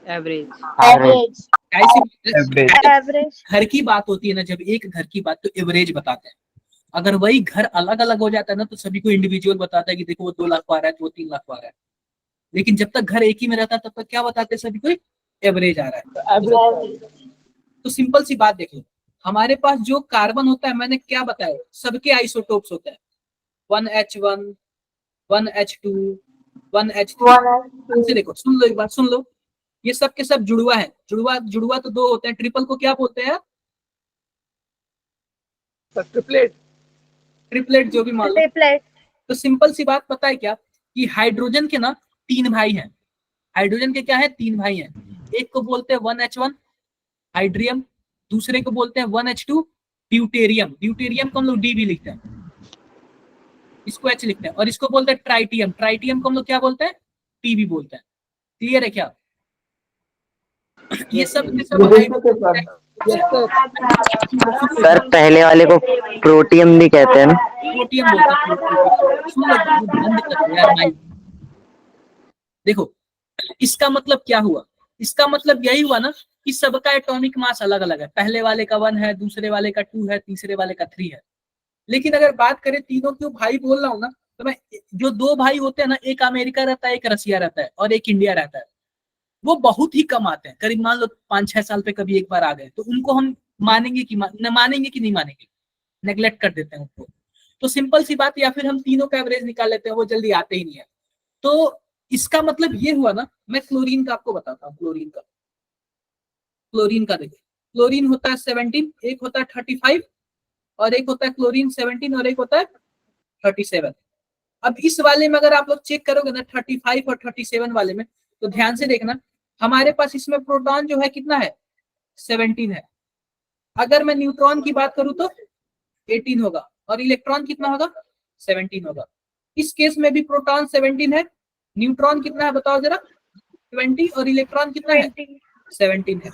Average. एवरेज ऐसी बात है, एवरेज घर की बात होती है ना, जब एक घर की बात, तो एवरेज बताते हैं। अगर वही घर अलग अलग हो जाता है ना, तो सभी को इंडिविजुअल बताता है कि देखो वो 2 लाख पा रहा है, तो वो 3 लाख पा रहा है। लेकिन जब तक घर एक ही में रहता है, तब तक क्या बताते हैं सभी को? एवरेज आ रहा है। तो सिंपल सी बात देख लो, हमारे पास जो कार्बन होता है, मैंने क्या बताया, सबके आइसोटोप्स होते हैं। 1H1, 1H2, 1H3 से। देखो सुन लो, एक बात सुन लो, ये सब के सब जुड़वा है। जुड़वा जुड़वा तो 2 होते हैं, ट्रिपल को क्या बोलते हैं? ट्रिपलेट। ट्रिपलेट, जो भी मान लो। ट्रिपलेट तो सिंपल सी बात पता है क्या, कि हाइड्रोजन के ना 3 भाई हैं। हाइड्रोजन के क्या है? 3 भाई हैं। एक को बोलते हैं 1H1 हाइड्रियम, दूसरे को बोलते हैं 1H2 ड्यूटेरियम। ड्यूटेरियम को हम लोग डी भी लिखते हैं, इसको एच लिखते हैं। और इसको बोलते हैं ट्राइटियम। ट्राइटियम को हम लोग क्या बोलते हैं? टी भी बोलते हैं। क्लियर है क्या? ये सब के सब सर पहले वाले को प्रोटियम भी कहते हैं ना। प्रोटियम बोलते हैं। सुन लो, बंद कर दो यार माइक। देखो इसका मतलब क्या हुआ? इसका मतलब यही हुआ ना कि सबका एटॉमिक मास अलग अलग है। पहले वाले का 1 है, दूसरे वाले का 2 है, तीसरे वाले का 3 है। लेकिन अगर बात करें तीनों क्यों भाई बोल रहा हूँ ना, तो मैं जो 2 भाई होते हैं ना, एक अमेरिका रहता है, एक रसिया रहता है, और एक इंडिया रहता है, वो बहुत ही कम आते हैं। करीब मान लो 5-6 साल पे कभी एक बार आ गए, तो उनको हम मानेंगे कि मानेंगे कि नहीं मानेंगे? नेग्लेक्ट कर देते हैं उनको। तो सिंपल सी बात, या फिर हम तीनों का एवरेज निकाल लेते हैं, वो जल्दी आते ही नहीं है। तो इसका मतलब ये हुआ ना, मैं क्लोरीन का आपको बताता हूँ। क्लोरीन का देखिए, क्लोरीन होता है 17, एक होता है 35, और एक होता है क्लोरीन 17 और एक होता है 37। अब इस वाले में अगर आप लोग चेक करोगे ना, 35 और 37 वाले में, तो ध्यान से देखना, हमारे पास इसमें प्रोटॉन जो है कितना है? 17 है। अगर मैं न्यूट्रॉन की बात करूं तो 18 होगा, और इलेक्ट्रॉन कितना होगा? 17 होगा। इस केस में भी प्रोटॉन 17 है, न्यूट्रॉन कितना है बताओ जरा? 20, और इलेक्ट्रॉन कितना है? 17 है।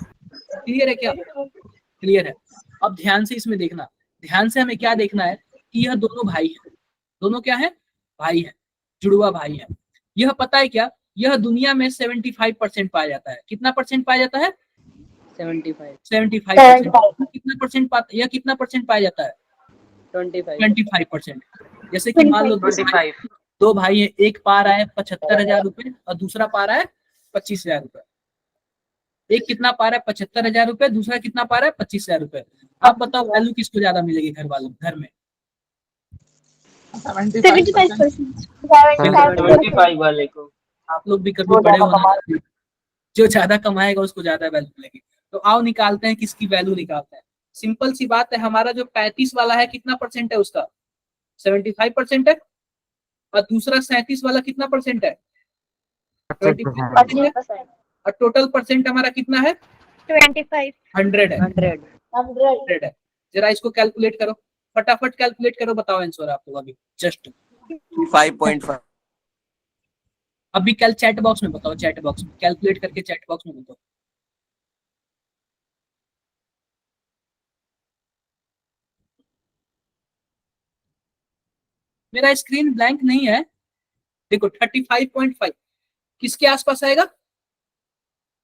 क्लियर है क्या? क्लियर है। अब ध्यान से इसमें देखना, ध्यान से हमें क्या देखना है कि यह दोनों भाई हैं। दोनों क्या है? भाई हैं, जुड़वा भाई हैं। यह पता है क्या, यह दुनिया में 75% पाया जाता है। कितना परसेंट पाया जाता है? 75. 75%। कितना परसेंट पाता, यह कितना परसेंट पाया जाता है? 25. 25%। जैसे कि मान लो 2 भाई हैं, एक पा रहा है 75,000 रुपए और दूसरा पा रहा है 25,000 रुपए। एक कितना पा रहा है 75,000 रुपए, दूसरा कितना पा रहा है 25,000 रुपए। आप बताओ वैल्यू किसको ज्यादा मिलेगी घर वालों घर में? 75%. 75 वाले को। आप लोग भी कभी बड़े होना, जो ज्यादा कमाएगा उसको ज्यादा वैल्यू मिलेगी। तो आओ निकालते हैं किसकी वैल्यू निकालते हैं। सिंपल सी बात है, हमारा जो 35 वाला है कितना परसेंट है उसका? 75% है। और दूसरा 37 वाला कितना परसेंट है? 25%। 25%. और टोटल परसेंट हमारा कितना है? 25. 100 है। 100 100. है। जरा इसको कैलकुलेट करो, फटाफट कैलकुलेट करो, बताओ आंसर आप लोग अभी जस्ट 5.5. अभी कल चैट बॉक्स में बताओ, चैट बॉक्स में कैलकुलेट करके चैट बॉक्स में बताओ। मेरा स्क्रीन ब्लैंक नहीं है। देखो 35.5 किसके आसपास आएगा?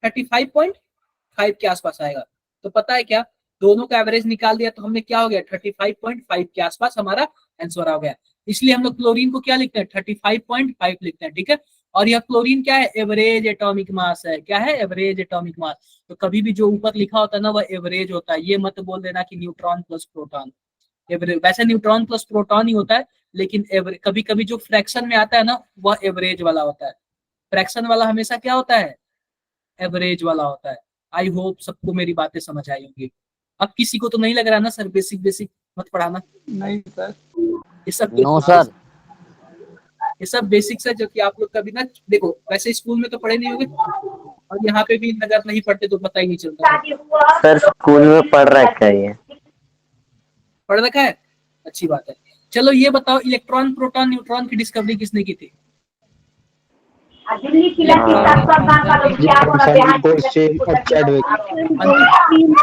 35.5 के आसपास आएगा। तो पता है क्या, दोनों का एवरेज निकाल दिया तो हमने क्या हो गया 35.5 के आसपास हमारा आंसर आ गया। इसलिए हम लोग क्लोरीन को क्या लिखते हैं 35.5 लिखते हैं, ठीक है। और यह क्लोरीन क्या है? एवरेज एटॉमिक मास है। क्या है? Average atomic mass. तो कभी भी जो ऊपर लिखा होता है ना वह एवरेज होता है। ये मत बोल देना कि न्यूट्रॉन प्लस प्रोटॉन। एवरेज वैसे न्यूट्रॉन प्लस प्रोटॉन ही होता है, लेकिन कभी कभी जो फ्रैक्शन में आता है ना वह एवरेज वाला होता है। फ्रैक्शन वाला हमेशा क्या होता है? एवरेज वाला होता है। आई होप सबको मेरी बातें समझ आई होंगी। अब किसी को तो नहीं लग रहा ना सर बेसिक बेसिक मत पढ़ाना? नहीं सर। ये सब नो सर। ये सब बेसिक्स है जो कि आप लोग कभी ना, देखो वैसे स्कूल में तो पढ़े नहीं होंगे और यहाँ पे भी अगर नहीं पढ़ते तो पता ही नहीं चलता। सर स्कूल में पढ़ रखा है ये। पढ़ रखा है, अच्छी बात है। चलो ये बताओ, इलेक्ट्रॉन प्रोटॉन न्यूट्रॉन की डिस्कवरी किसने की थी?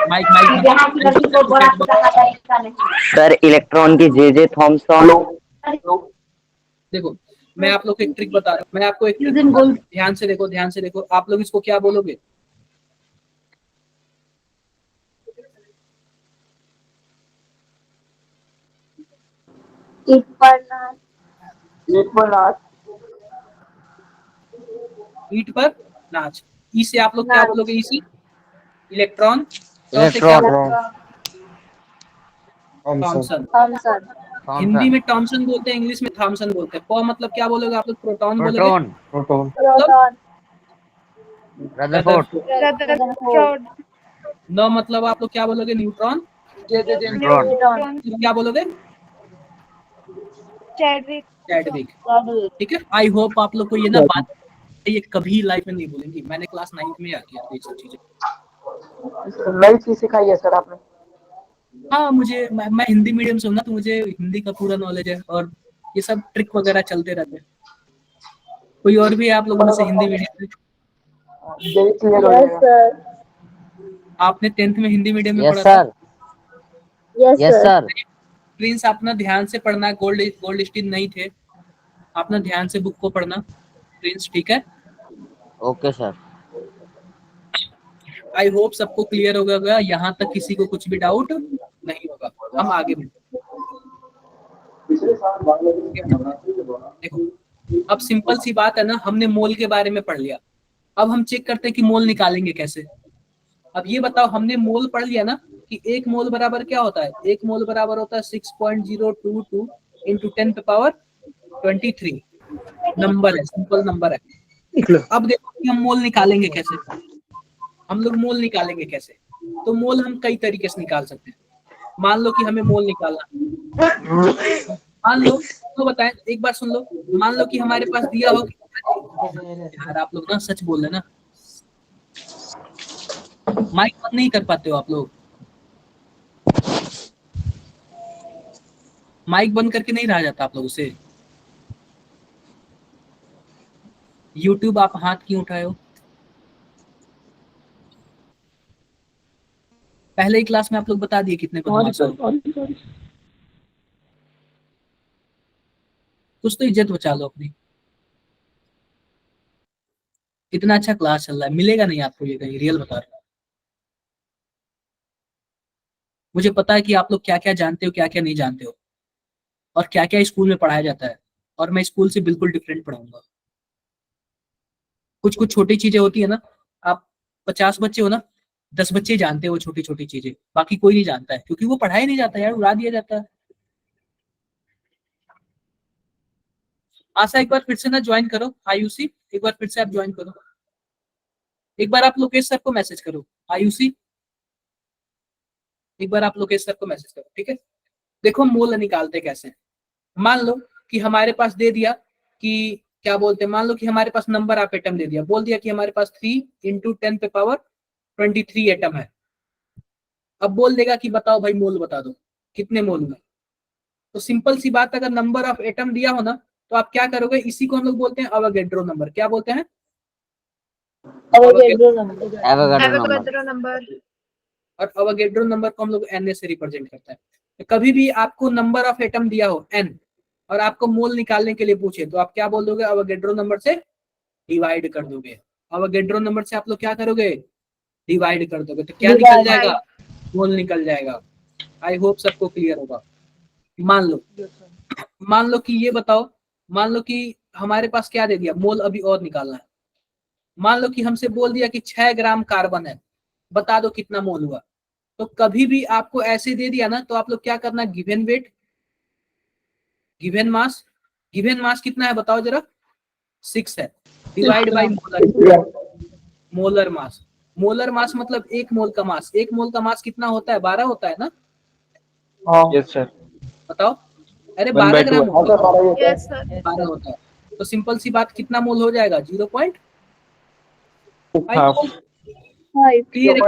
माइक सर इलेक्ट्रॉन की जे थॉमसन। देखो मैं आप लोग को एक ट्रिक बता रहा हूँ, मैं आपको एक ट्रिक ध्यान से देखो, ध्यान से देखो। आप लोग इसको क्या बोलोगे? ईट पर नाच। ई से आप लोग क्या बोलोगे? ई से इलेक्ट्रॉन। थॉमसन। हिंदी में थॉमसन बोलते हैं, इंग्लिश में थॉमसन बोलते हैं। प मतलब क्या बोलोगे आप लोग? प्रोटॉन बोलोगे। प्रोटॉन। रदरफोर्ड। न मतलब आप लोग क्या बोलोगे? न्यूट्रॉन। क्या बोलोगे? चैडविक। ठीक है। आई होप आप लोग को ये ना बात ये कभी लाइफ में नहीं भूलेंगी। मैंने क्लास 9th में किया था ये सब चीजें। नई चीज सिखाई है सर आपने। हाँ मुझे मैं हिंदी मीडियम से हूँ ना, तो मुझे हिंदी का पूरा नॉलेज है और ये सब ट्रिक वगैरह चलते रहते हैं। कोई और भी है आप लोगों में से हिंदी मीडियम से? आपने 10th में हिंदी मीडियम में पढ़ा था? Yes sir. प्रिंस अपना ध्यान से पढ़ना, गोल्ड स्टीन नहीं थे, अपना ध्यान से बुक को पढ़ना प्रिंस, ठीक है। Okay sir. आई होप सबको क्लियर हो गया, यहाँ तक किसी को कुछ भी डाउट नहीं होगा। हम आगे बढ़ते। देखो अब सिंपल सी बात है ना, हमने मोल के बारे में पढ़ लिया। अब हम चेक करते हैं कि मोल निकालेंगे कैसे। अब ये बताओ, हमने मोल पढ़ लिया ना कि एक मोल बराबर क्या होता है? एक मोल बराबर होता है 6.022 इंटू 10 पावर 23। नंबर है, सिंपल नंबर है। अब देखो कि हम मोल निकालेंगे कैसे। हम लोग मोल निकालेंगे कैसे? तो मोल हम कई तरीके से निकाल सकते हैं। मान लो कि हमें मोल निकालना, मान लो तो बताएं, एक बार सुन लो। मान लो कि हमारे पास दिया हो यार, आप लोग ना सच बोल रहे ना, माइक बंद नहीं कर पाते हो आप लोग। माइक बंद करके नहीं रहा जाता आप लोगों से। यूट्यूब आप हाथ क्यों उठाए हो? पहले ही क्लास में आप लोग बता दिए कितने बदमाश हो। कुछ तो इज्जत बचा लो अपनी। इतना अच्छा क्लास चल रहा है, मिलेगा नहीं आपको ये कहीं, रियल बता रहा हूं। मुझे पता है कि आप लोग क्या क्या जानते हो, क्या क्या नहीं जानते हो, और क्या क्या स्कूल में पढ़ाया जाता है, और मैं स्कूल से बिल्कुल डिफरेंट पढ़ाऊंगा। कुछ कुछ छोटी चीजें होती है ना, आप 50 बच्चे हो ना, 10 बच्चे जानते हैं वो छोटी छोटी चीजें, बाकी कोई नहीं जानता है, क्योंकि वो पढ़ाया नहीं जाता यार, उड़ा दिया जाता है। आशा एक बार फिर से ना ज्वाइन करो आयुषी, एक बार फिर से आप ज्वाइन करो, एक बार आप लोकेश सर को मैसेज करो आयुषी, एक बार आप लोकेश सर को मैसेज करो, ठीक है। देखो मोल निकालते कैसे हैं। मान लो कि हमारे पास दे दिया कि क्या बोलते हैं, मान लो कि हमारे पास नंबर ऑफ एटम दे दिया, बोल दिया कि हमारे पास 3 × 10⁻23 एटम है। अब बोल देगा कि बताओ भाई मोल बता दो कितने मोल में। तो सिंपल सी बात, अगर नंबर ऑफ एटम दिया हो ना, तो आप क्या करोगे, इसी को हम लोग बोलते हैं अवोगैड्रो नंबर। क्या बोलते हैं? Avogadro number. Avogadro number. number. और अवोगैड्रो नंबर को हम लोग एन से रिप्रेजेंट करते हैं। तो कभी भी आपको नंबर ऑफ एटम दिया हो एन और आपको मोल निकालने के लिए पूछे, तो आप क्या बोल दोगे, अवोगैड्रो नंबर से डिवाइड कर दोगे। अवोगैड्रो नंबर से आप लोग क्या करोगे, डिवाइड कर दोगे, तो क्या निकल जाएगा, मोल निकल जाएगा। आई होप सबको क्लियर होगा। मान लो कि ये बताओ, मान लो कि हमारे पास क्या दे दिया, मोल अभी और निकालना है। मान लो कि हमसे बोल दिया कि 6 ग्राम कार्बन है, बता दो कितना मोल हुआ। तो कभी भी आपको ऐसे दे दिया ना, तो आप लोग क्या करना, given weight, given mass, given mass कितना है बताओ जरा, 6 है, divide by molar mass. Molar mass मतलब एक मोल का मास, एक मोल का मास कितना होता है, 12 होता है ना, यस सर। बताओ। अरे 1/2 12 ग्राम होता है, Yes, sir. 12 होता है। तो सिंपल सी बात, कितना मोल हो जाएगा, 0.5 हाफ। मोल। 5. क्लियर है?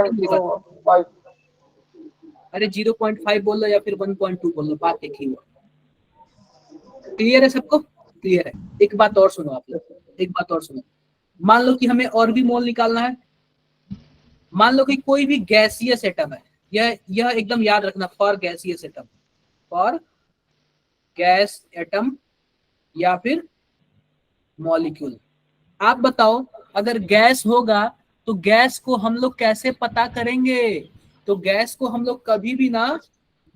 अरे 0.5 बोल लो या फिर 1.2 बोल लो, बात एक ही हुआ। क्लियर है सबको? क्लियर है। एक बात और सुनो आप लोग, एक बात और सुनो। मान लो कि हमें और भी मोल निकालना है। मान लो कि कोई भी गैसीय एटम है, यह एकदम याद रखना, फॉर गैसीय एटम, फॉर गैस एटम या फिर मॉलिक्यूल। आप बताओ, अगर गैस होगा तो गैस को हम लोग कैसे पता करेंगे? तो गैस को हम लोग कभी भी ना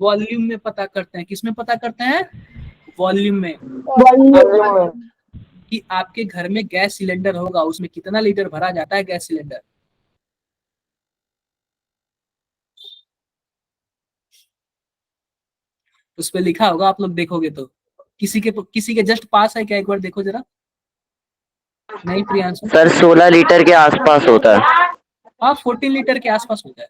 वॉल्यूम में पता करते हैं। किसमें पता करते हैं? वॉल्यूम में। कि आपके घर में गैस सिलेंडर होगा, उसमें कितना लीटर भरा जाता है गैस सिलेंडर? उस पर लिखा होगा, आप लोग देखोगे तो। किसी के जस्ट पास है क्या, एक बार देखो जरा। नहीं प्रियांशु? सर 16 लीटर के आसपास होता है। हाँ 14 लीटर के आसपास होता है,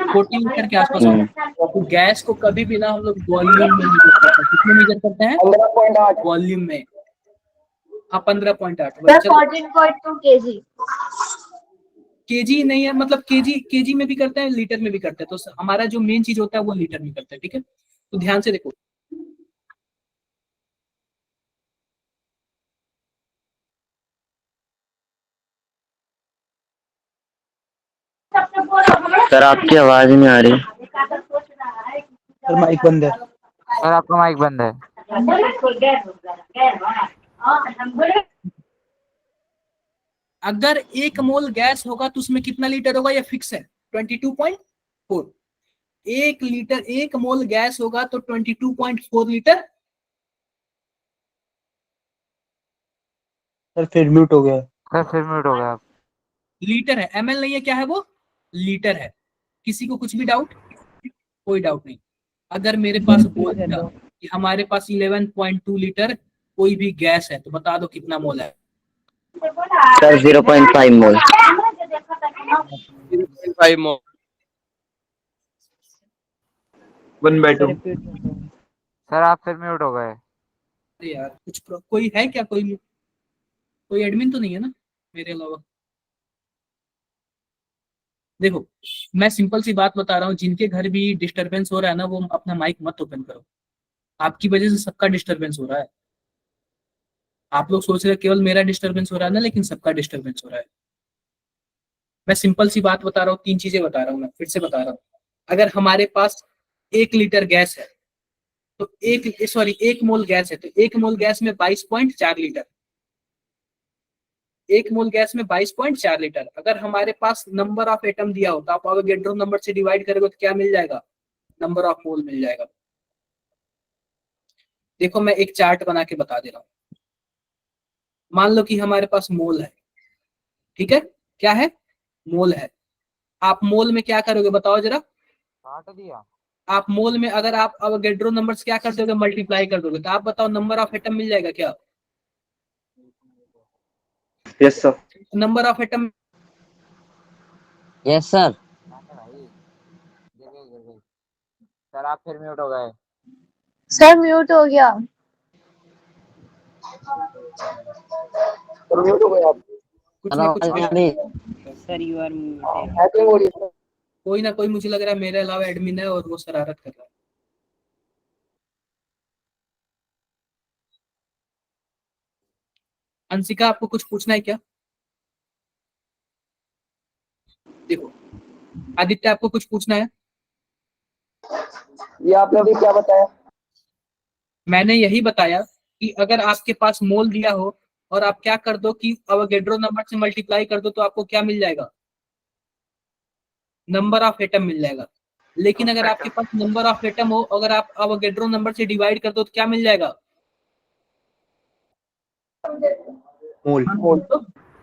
14 लीटर के आसपास होता है। तो गैस को कभी भी ना हम लोग वॉल्यूम में मेजर करते हैं। किसमें मेजर करते हैं? 15.8 वॉल्यूम में। हाँ 15.8। Sir, 14.2 kg. केजी नहीं है, मतलब केजी में भी करते हैं, लीटर में भी करते हैं। तो हमारा जो मेन चीज होता है वो लीटर में करते हैं, ठीक है। तो ध्यान से देखो, सर आपकी आवाज नहीं आ रही। सर माइक बंद है। सर आपका माइक बंद है। अगर 1 मोल गैस होगा तो उसमें कितना लीटर होगा, ये फिक्स है, 22.4। 1 मोल गैस होगा तो 22.4 लीटर। सर फिर म्यूट हो गया। सर फिर म्यूट हो गया आप। लीटर है, ml नहीं है, क्या है वो, लीटर है। किसी को कुछ भी डाउट? कोई डाउट नहीं। अगर मेरे पास बोल दिया कि हमारे पास 11.2 लीटर कोई भी गैस है, तो बता दो कितना मोल है? सर 0.5 मोल। 0.5 more. 1/2। सर आप फिर म्यूट हो गए। अरे यार कोई है क्या, कोई एडमिन तो नहीं है ना मेरे अलावा? देखो मैं सिंपल सी बात बता रहा हूँ, जिनके घर भी डिस्टरबेंस हो रहा है ना, वो अपना माइक मत ओपन करो। आपकी वजह से सबका डिस्टरबेंस हो रहा है। आप लोग सोच रहे हैं केवल मेरा डिस्टरबेंस हो रहा है ना, लेकिन सबका डिस्टरबेंस हो रहा है। मैं सिंपल सी बात बता रहा हूँ, 3 चीजें बता रहा हूँ, मैं फिर से बता रहा हूँ। अगर हमारे पास 1 लीटर गैस है, तो 1 मोल गैस है, तो 1 मोल गैस में 22.4 लीटर। 1 मोल गैस में 22.4 लीटर। अगर हमारे पास नंबर ऑफ एटम दिया हो, तो आप अवोगैड्रो नंबर से डिवाइड करोगे तो क्या मिल जाएगा, नंबर ऑफ मोल मिल जाएगा। देखो मैं एक चार्ट बना के बता दे रहा हूँ। मान लो कि हमारे पास मोल है, ठीक है, क्या है, मोल है। आप मोल में क्या करोगे बताओ जरा, काट दिया। आप मोल में अगर आप अवोगैड्रो नंबर्स क्या कर दोगे, मल्टीप्लाई कर दोगे, तो आप बताओ नंबर ऑफ एटम मिल जाएगा क्या, Yes, sir. Number of atom. Yes sir. भाई देखिए सर, आप फिर म्यूट हो गए। सर म्यूट हो गया। कुछ ना कुछ सर यू आर कोई ना कोई, मुझे लग रहा है मेरे अलावा एडमिन है और वो शरारत कर रहा है। अंशिका आपको कुछ पूछना है क्या, देखो, आदित्य आपको कुछ पूछना है, ये आपने अभी क्या बताया? मैंने यही बताया कि अगर आपके पास मोल दिया हो और आप क्या कर दो कि अवोगैड्रो नंबर से मल्टीप्लाई कर दो, तो आपको क्या मिल जाएगा, नंबर ऑफ एटम मिल जाएगा। लेकिन अगर आपके पास नंबर ऑफ एटम हो, अगर आप अवोगैड्रो नंबर से डिवाइड कर दो तो क्या मिल जाएगा, मोल। मोल।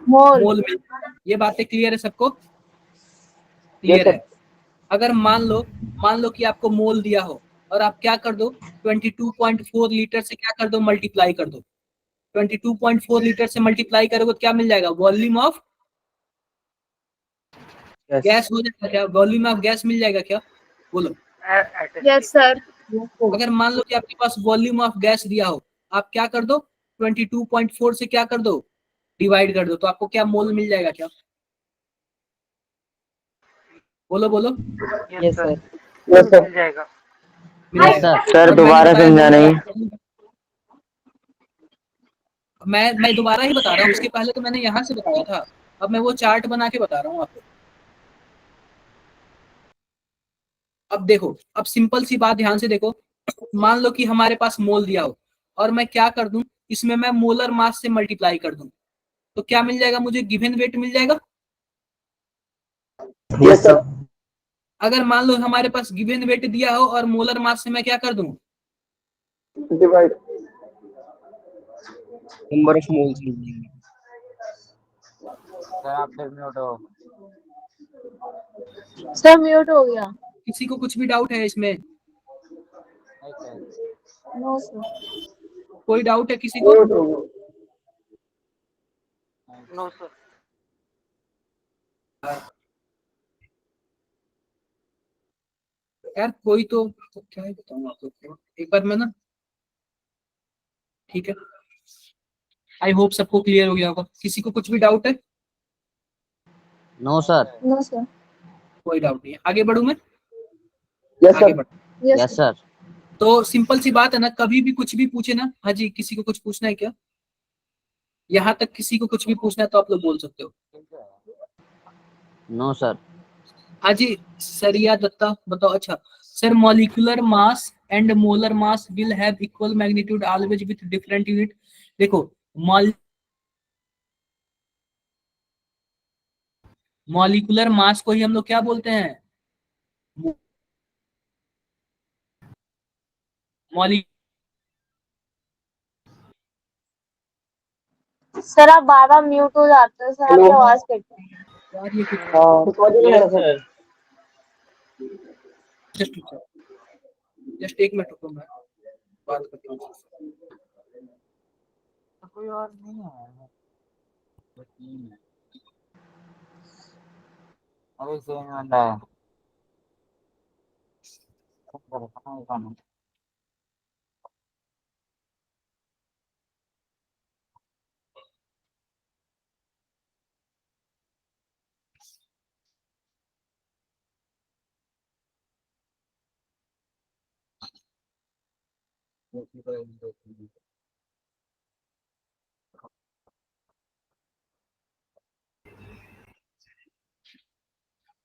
मोल मिल। ये बातें क्लियर है सबको, क्लियर है। अगर मान लो कि आपको मोल दिया हो और आप क्या कर दो, 22.4 लीटर से क्या कर दो, मल्टीप्लाई कर दो। 22.4 लीटर से मल्टीप्लाई करोगे तो क्या मिल जाएगा, वॉल्यूम ऑफ गैस हो जाएगा क्या, वॉल्यूम ऑफ गैस मिल जाएगा क्या, बोलो। Yes sir. अगर मान लो कि आपके पास वॉल्यूम ऑफ गैस दिया हो, आप क्या कर दो, 22.4 से क्या कर दो, डिवाइड कर दो, तो आपको क्या मोल मिल जाएगा क्या, बोलो बोलो। Yes sir. Yes, sir. मिल जाएगा। सर और मैंने दोबारा बताया समझा नहीं। मैं दोबारा ही बता रहा हूँ, उसके पहले तो मैंने यहाँ से बताया था, अब मैं वो चार्ट बना के बता रहा हूँ आपको। अब देखो, अब सिंपल सी बात ध्यान से देखो, मान लो कि हमारे पास मोल दिया हो और मैं क्या कर दूं, इसमें मैं मोलर मास से मल्टीप्लाई कर दूं, तो क्या मिल जाएगा, मुझे गिवन वेट मिल जाएगा। Yes, sir. अगर मान लो हमारे पास गिवन वेट दिया हो और मोलर मास से मैं क्या कर दूं, Divide. Number of moles. Sir आप फिर म्यूट हो। सर म्यूट हो गया। किसी को कुछ भी डाउट है इसमें, नहीं सर। No sir. कोई डाउट है किसी को, नो सर। यार कोई तो क्या ही बताऊं आप लोग को, एक बार मैं ना, ठीक है, आई होप सबको क्लियर हो गया होगा, किसी को कुछ भी डाउट है, नो सर। No sir. कोई डाउट नहीं है, आगे बढ़ू मैं, Yes, आगे sir. बढ़। Yes sir. तो सिंपल सी बात है ना, कभी भी कुछ भी पूछे ना, हाँ जी, किसी को कुछ पूछना है क्या, यहाँ तक किसी को कुछ भी पूछना है तो आप लोग बोल सकते हो। No sir. हाँ जी, सरिया दत्ता बताओ। अच्छा sir, molecular mass and molar mass will have equal magnitude always with different unit. देखो, मॉलिक्यूलर मास को ही हम लोग क्या बोलते हैं, मॉलि सर आप बार बार म्यूट हो जाते हैं सर, आपकी आवाज कटती है। यार ये कुछ Yes, sir. जस्ट जस्ट एक मिनट रुको, मैं बात करता हूँ। कोई और नहीं है। अरे सेम बंदा है।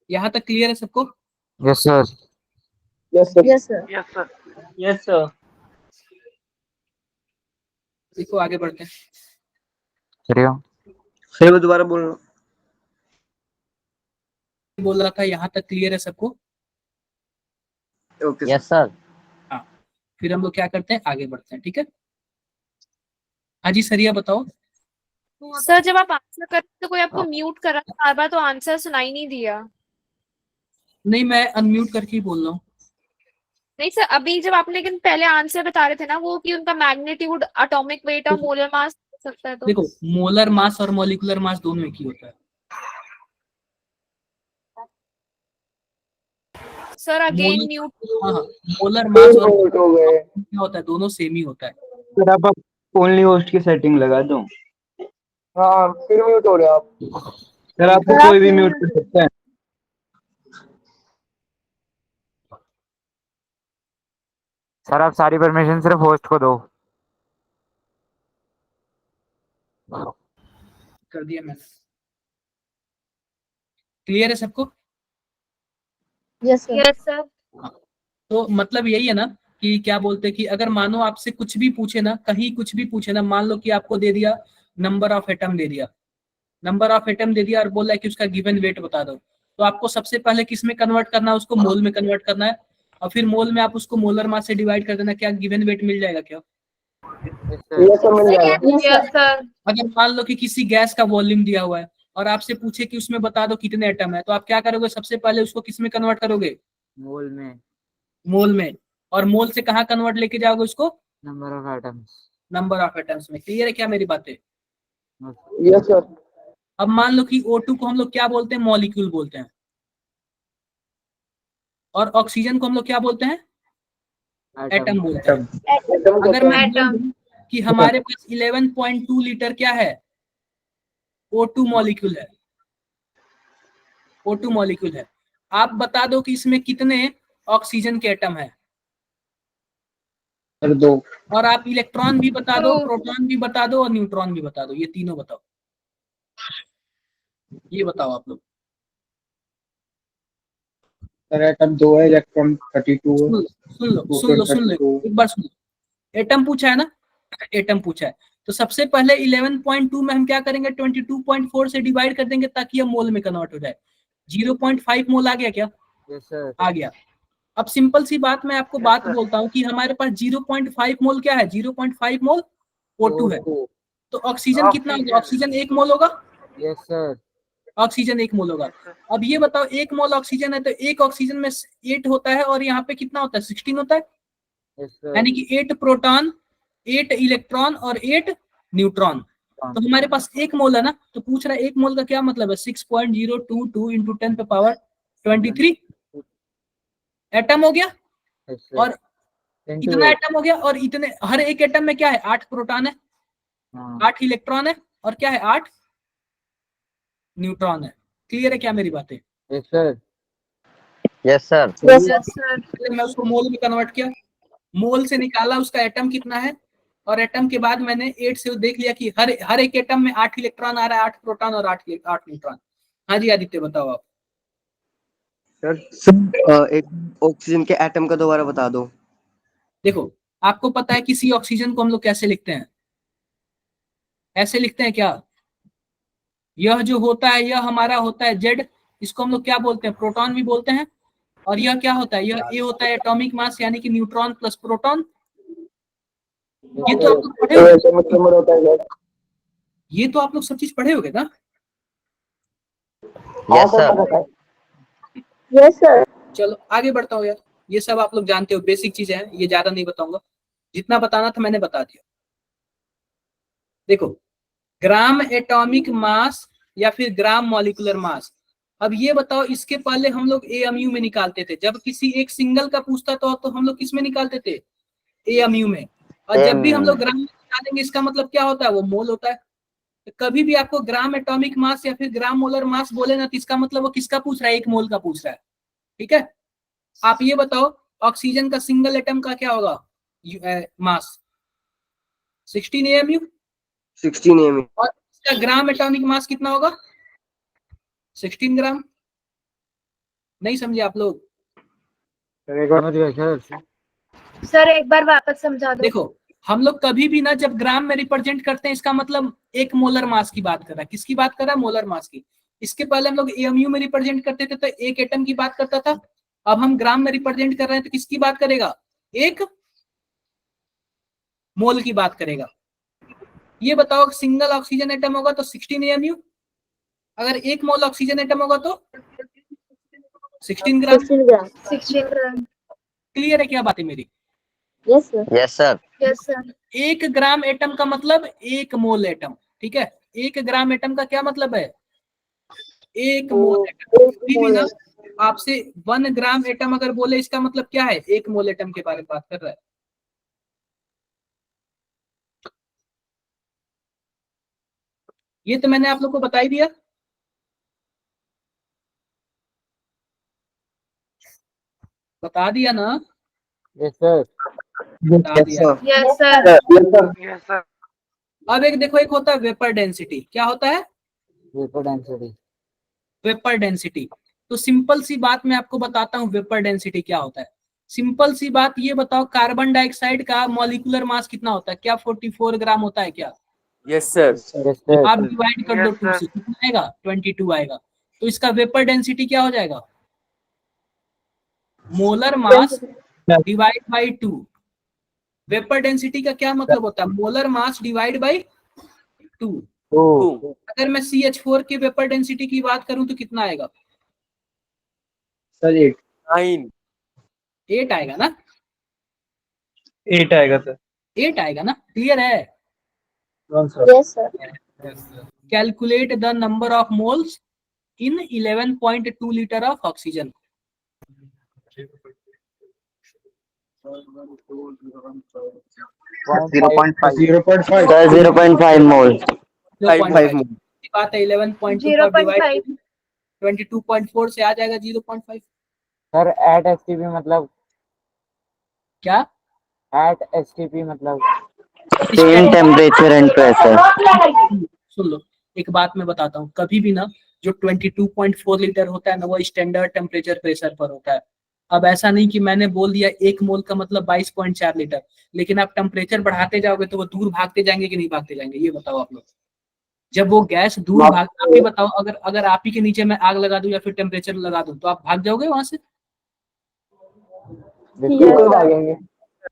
यहाँ तक क्लियर है सबको, yes sir. Yes, sir. Yes sir. Yes, sir. देखो आगे बढ़ते हैं। चलिए। फिर वो दोबारा बोलना। बोल रहा था यहाँ तक क्लियर है सबको, Okay, sir. Yes sir. हाँ, फिर हम लोग क्या करते हैं, आगे बढ़ते हैं, ठीक है। हाँ जी सरिया बताओ। सर जब आप आंसर कर तो कोई आपको म्यूट कर रहा था बार बार, तो आंसर सुनाई नहीं दिया। नहीं, मैं अनम्यूट करके ही बोल रहा हूँ। नहीं सर, अभी जब आप लेकिन पहले आंसर बता रहे थे ना वो कि उनका मैग्नीट्यूड, एटॉमिक वेट और मोलर मास हो सकता है, तो देखो, मोलर मास और मॉलिक्यूलर मास दोनों एक ही होता है। Sir again molar, mute. हाँ हाँ, मोलर मास और म्यूट हो गए। क्या होता है, दोनों सेम ही होता है। सर आप ओनली होस्ट की सेटिंग लगा दो। हाँ, फिर म्यूट हो रहे हो आप। सर आपको कोई भी म्यूट कर सकता है। सर आप सारी परमिशन सिर्फ होस्ट को दो। कर दिया मैंने। क्लियर है सबको? Yes sir. तो मतलब यही है ना कि क्या बोलते हैं कि अगर मानो आपसे कुछ भी पूछे ना, कहीं कुछ भी पूछे ना, मान लो कि आपको दे दिया नंबर ऑफ एटम दे दिया, नंबर ऑफ एटम दे दिया और बोला कि उसका गिवन वेट बता दो, तो आपको सबसे पहले किस में कन्वर्ट करना है, उसको मोल में कन्वर्ट करना है, और फिर मोल में आप उसको मोलर मास से डिवाइड कर देना। क्या गिवन वेट मिल जाएगा क्या? ये सब मिल जाएगा। Yes sir. अगर मान लो कि किसी गैस का वॉल्यूम दिया हुआ है और आपसे पूछे कि उसमें बता दो कितने एटम है, तो आप क्या करोगे? सबसे पहले उसको किस में कन्वर्ट करोगे? मोल में। मोल में। और मोल से कहाँ कन्वर्ट लेके जाओगे उसको? Number of atoms. Number of atoms में। क्लियर है क्या मेरी बातें? Yes sir. अब मान लो कि O2 को हम लोग क्या बोलते हैं? मॉलिक्यूल बोलते हैं। और ऑक्सीजन को हम लोग क्या बोलते हैं? एटम बोलते हैं। अगर मैं बोल दूं कि हमारे पास 11.2 लीटर क्या है? O2 मॉलिक्यूल है। O2 मॉलिक्यूल है। आप बता दो कि इसमें कितने ऑक्सीजन के एटम है? सर 2। और आप इलेक्ट्रॉन भी बता दो, प्रोटॉन भी बता दो और न्यूट्रॉन भी बता दो। ये तीनों बताओ। ये बताओ आप लोग। सर एटम 2 है, इलेक्ट्रॉन 32 है, सुन लो प्रोटॉन 32। एक बार सुन लो। एटम पूछा है ना? एटम पूछा है तो सबसे पहले 11.2 में हम क्या करेंगे? 22.4 से डिवाइड कर देंगे ताकि ये मोल में कन्वर्ट हो जाए। 0.5 मोल आ गया क्या? Yes sir. आ गया। अब सिंपल सी बात मैं आपको बात बोलता हूँ कि हमारे पास 0.5 मोल क्या है? 0.5 मोल O2 है। तो ऑक्सीजन कितना होगा? ऑक्सीजन 1 मोल होगा। Yes sir. ऑक्सीजन 1 मोल होगा। अब ये बताओ, 1 मोल ऑक्सीजन है तो एक ऑक्सीजन में 8 होता है और यहाँ पे कितना होता है? 16 होता है। Yes sir. यानी कि 8 प्रोटॉन, 8 इलेक्ट्रॉन और 8 न्यूट्रॉन। तो हमारे पास 1 मोल है ना, तो पूछ रहा है 1 मोल का क्या मतलब है? 6.022 इंटू 10 पे पावर 23 एटम हो गया। यस और सर। इतना एटम हो गया और इतने, हर एक एटम में क्या है? 8 प्रोटॉन है, 8 इलेक्ट्रॉन है और क्या है? 8 न्यूट्रॉन है। क्लियर है क्या मेरी बातें? Yes sir. Yes sir. मैं उसको मोल में कन्वर्ट किया, मोल से निकाला उसका एटम कितना है, और एटम के बाद मैंने 8 से देख लिया कि हर एक एटम में 8 इलेक्ट्रॉन आ रहा है, 8 प्रोटॉन और 8 न्यूट्रॉन। हाँ जी आदित्य बताओ आप। सर एक ऑक्सीजन के एटम का दोबारा बता दो। देखो, आपको पता है किसी ऑक्सीजन को हम लोग कैसे लिखते हैं? ऐसे लिखते हैं क्या? यह जो होता है, यह हमारा होता है जेड, इसको हम लोग क्या बोलते हैं? प्रोटॉन भी बोलते हैं। और यह क्या होता है? यह ए होता है एटॉमिक मास, यानी कि न्यूट्रॉन प्लस प्रोटॉन। ये तो आप लोग पढ़े होंगे। ये तो आप लोग सब चीज पढ़े होंगे ना? Yes sir. Yes sir. चलो आगे बढ़ता हूँ यार। ये सब आप लोग जानते हो, बेसिक चीजें हैं, ये ज्यादा नहीं बताऊंगा। जितना बताना था मैंने बता दिया। देखो, ग्राम एटॉमिक मास या फिर ग्राम मॉलिक्यूलर मास। अब ये बताओ, इसके पहले हम लोग एएमयू में निकालते थे। जब किसी एक सिंगल का पूछता तो हम लोग किस में निकालते थे? एएमयू में। और जब भी हम लोग ग्राम में निकालेंगे, इसका मतलब क्या होता है? वो मोल होता है। तो कभी भी आपको ग्राम एटॉमिक मास या फिर ग्राम मोलर मास बोले ना, तो इसका मतलब वो किसका पूछ रहा है? 1 मोल का पूछ रहा है। ठीक है। आप ये बताओ, ऑक्सीजन का सिंगल एटम का क्या होगा मास? 16 एएमयू। 16 एम। और इसका ग्राम एटॉमिक मास कितना होगा? 16 ग्राम। नहीं समझे आप लोग? समझ गए सर। सर एक बार वापस समझा दो। देखो, हम लोग कभी भी ना जब ग्राम में रिप्रेजेंट करते हैं, इसका मतलब 1 मोलर मास की बात कर रहा है। किसकी बात कर रहा है? मोलर मास की। इसके पहले हम लोग एएमयू में रिप्रेजेंट करते थे तो 1 एटम की बात करता था। अब हम ग्राम में रिप्रेजेंट कर रहे हैं तो किसकी बात करेगा? 1 मोल की बात करेगा। ये बताओ सिंगल ऑक्सीजन एटम होगा तो 16 AMU, अगर 1 मोल ऑक्सीजन एटम होगा तो 16 ग्राम। 16 ग्राम। क्लियर है क्या बात है मेरी? Yes sir. Yes sir. Yes sir. 1 gram atom का मतलब 1 मोल एटम, ठीक है। 1 ग्राम एटम का क्या मतलब है? 1 मोल एटम। कभी भी ना आपसे 1 ग्राम एटम अगर बोले इसका मतलब क्या है? 1 मोल एटम के बारे में बात कर रहा है। ये तो मैंने आप लोग को बता ही दिया। बता दिया ना? Yes sir. बता दिया। Yes sir. Yes sir. अब एक देखो, एक होता है वेपर डेंसिटी। क्या होता है? Vapour density. Vapour density. तो सिंपल सी बात मैं आपको बताता हूँ वेपर डेंसिटी क्या होता है। सिंपल सी बात ये बताओ, कार्बन डाइऑक्साइड का मॉलिक्यूलर मास कितना होता है? क्या 44 ग्राम होता है क्या? Yes, sir. Yes sir. आप डिवाइड कर दो 2 से, कितना आएगा? 22 आएगा। तो इसका वेपर डेंसिटी क्या हो जाएगा? Molar mass divide by 2। Vapour density का क्या मतलब होता है? Molar mass divide by 2। Two. अगर मैं CH4 के वेपर डेंसिटी की बात करूं तो कितना आएगा? Sir 8 Nine. 8 आएगा ना? 8 आएगा सर। 8 आएगा ना? क्लियर है? Yes sir. Calculate the number of moles in 11.2 litre of oxygen. Zero point five 0.5 sir, 0.5 मोल। 5 मोल। बात है 11.2 का डिवाइड 22.4 से आ जाएगा 0.5। सर एट एसटीपी मतलब क्या? एट एसटीपी मतलब सेम टेम्परेचर एंड प्रेशर। सुन लो, एक बात मैं बताता हूँ, कभी भी ना जो 22.4 लीटर होता है ना, वो स्टैंडर्ड टेम्परेचर प्रेशर पर होता है। अब ऐसा नहीं कि मैंने बोल दिया 1 मोल का मतलब 22.4 लीटर, लेकिन आप टेम्परेचर बढ़ाते जाओगे तो वो दूर भागते जाएंगे कि नहीं भागते जाएंगे? ये बताओ आप लोग। जब वो गैस दूर भाग, आप ही बताओ, अगर अगर आप ही के नीचे मैं आग लगा दूं या फिर टेम्परेचर लगा दूं तो आप भाग जाओगे वहां से? बिल्कुल भागेंगे।